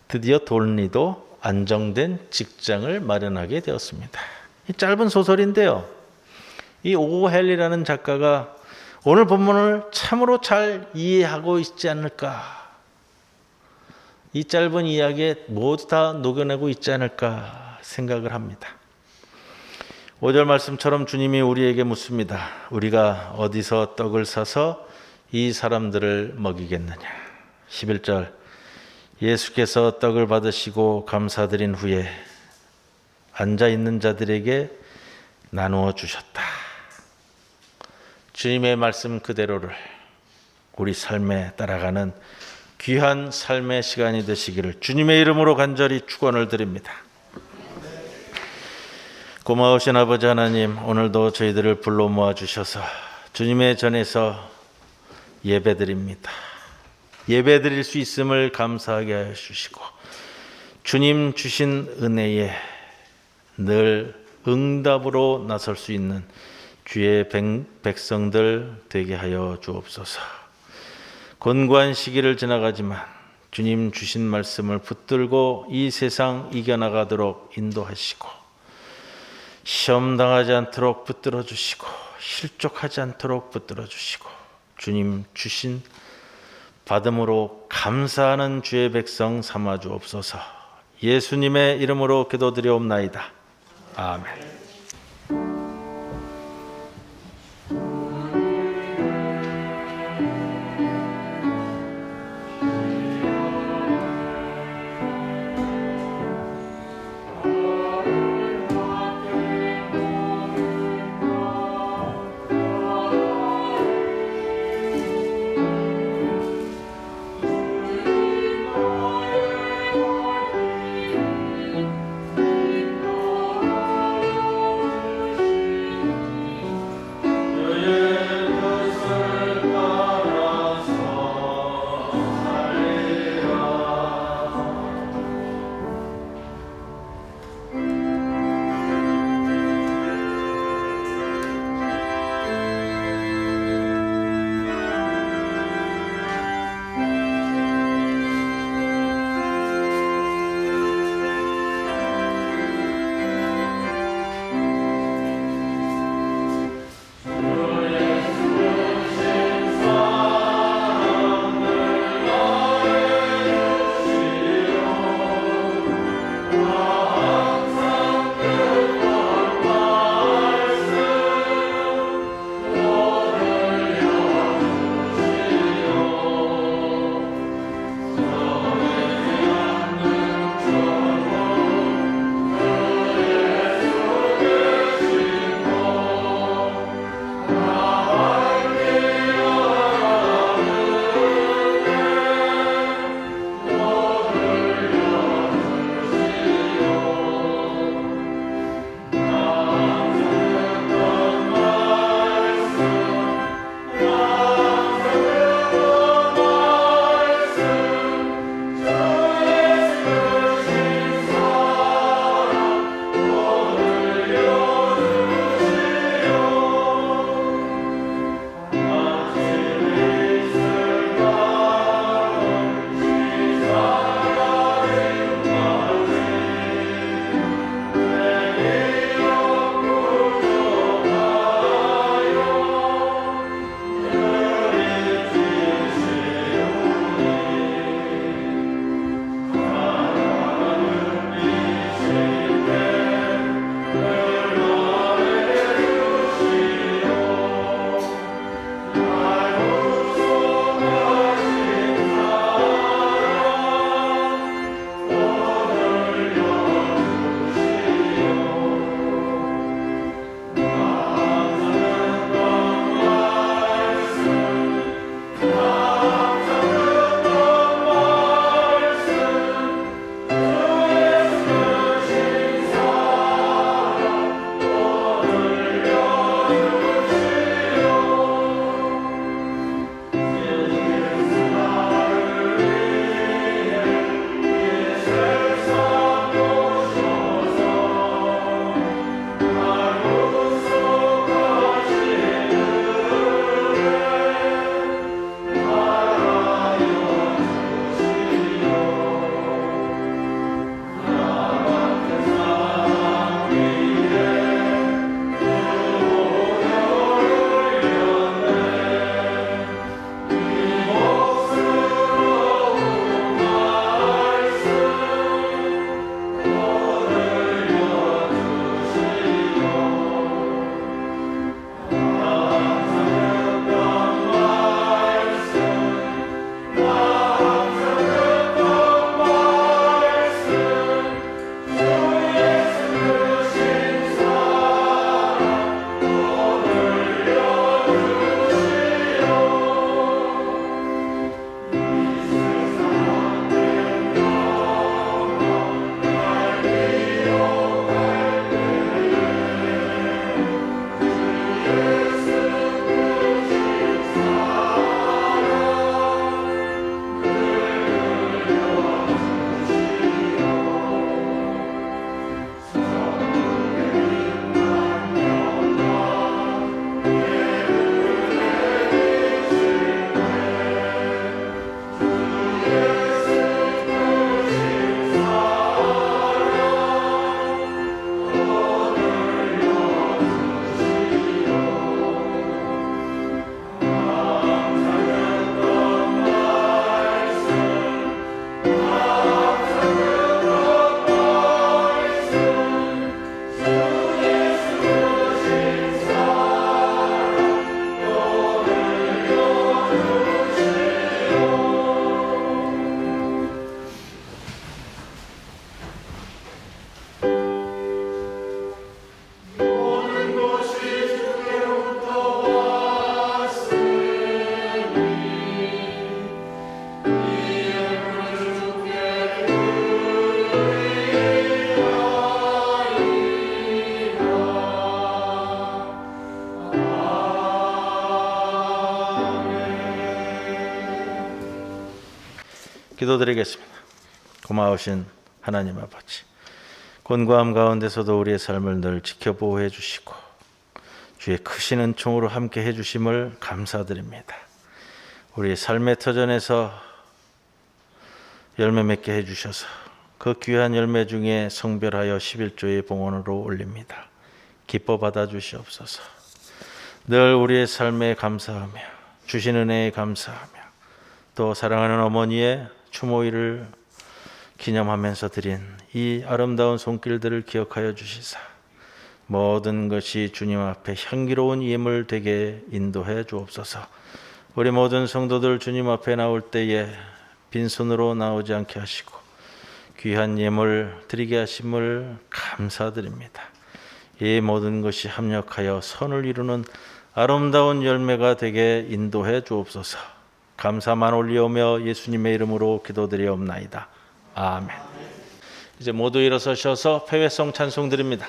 Speaker 1: 드디어 돈리도 안정된 직장을 마련하게 되었습니다. 이 짧은 소설인데요. 이 오헬리라는 작가가 오늘 본문을 참으로 잘 이해하고 있지 않을까. 이 짧은 이야기에 모두 다 녹여내고 있지 않을까 생각을 합니다. 5절 말씀처럼 주님이 우리에게 묻습니다. 우리가 어디서 떡을 사서 이 사람들을 먹이겠느냐. 11절 예수께서 떡을 받으시고 감사드린 후에 앉아있는 자들에게 나누어 주셨다. 주님의 말씀 그대로를 우리 삶에 따라가는 귀한 삶의 시간이 되시기를 주님의 이름으로 간절히 축원을 드립니다. 고마우신 아버지 하나님, 오늘도 저희들을 불러 모아주셔서 주님의 전에서 예배드립니다. 예배드릴 수 있음을 감사하게 하여 주시고 주님 주신 은혜에 늘 응답으로 나설 수 있는 주의 백성들 되게 하여 주옵소서. 곤고한 시기를 지나가지만 주님 주신 말씀을 붙들고 이 세상 이겨나가도록 인도하시고 시험 당하지 않도록 붙들어 주시고 실족하지 않도록 붙들어 주시고 주님 주신 받음으로 감사하는 주의 백성 삼아 주옵소서. 예수님의 이름으로 기도드리옵나이다. 아멘. 기도드리겠습니다. 고마우신 하나님 아버지, 곤고함 가운데서도 우리의 삶을 늘 지켜보호해 주시고 주의 크신 은총으로 함께 해주심을 감사드립니다. 우리 삶의 터전에서 열매 맺게 해주셔서 그 귀한 열매 중에 성별하여 11조의 봉헌으로 올립니다. 기뻐 받아주시옵소서. 늘 우리의 삶에 감사하며 주신 은혜에 감사하며 또 사랑하는 어머니의 추모일을 기념하면서 드린 이 아름다운 손길들을 기억하여 주시사 모든 것이 주님 앞에 향기로운 예물 되게 인도해 주옵소서. 우리 모든 성도들 주님 앞에 나올 때에 빈손으로 나오지 않게 하시고 귀한 예물 드리게 하심을 감사드립니다. 이 모든 것이 합력하여 선을 이루는 아름다운 열매가 되게 인도해 주옵소서. 감사만 올리오며 예수님의 이름으로 기도드리옵나이다. 아멘. 이제 모두 일어서셔서 패회성 찬송 드립니다.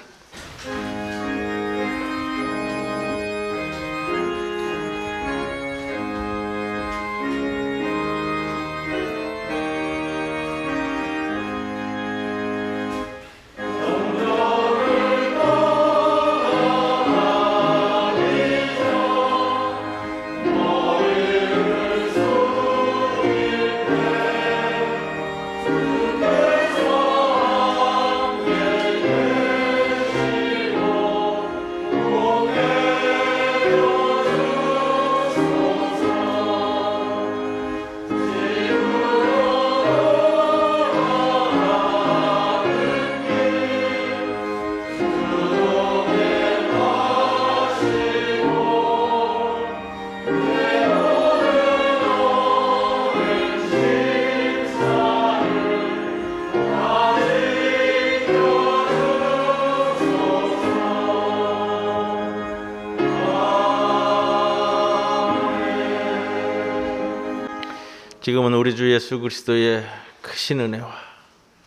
Speaker 1: 지금은 우리 주 예수 그리스도의 크신 은혜와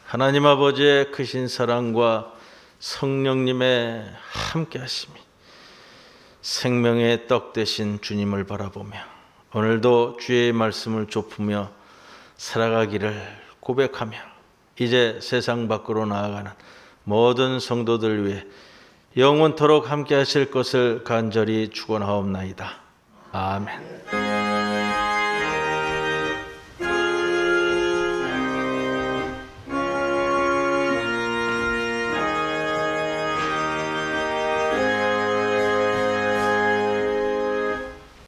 Speaker 1: 하나님 아버지의 크신 사랑과 성령님의 함께 하심이 생명의 떡 되신 주님을 바라보며 오늘도 주의 말씀을 좁히며 살아가기를 고백하며 이제 세상 밖으로 나아가는 모든 성도들 위해 영원토록 함께 하실 것을 간절히 축원하옵나이다. 아멘.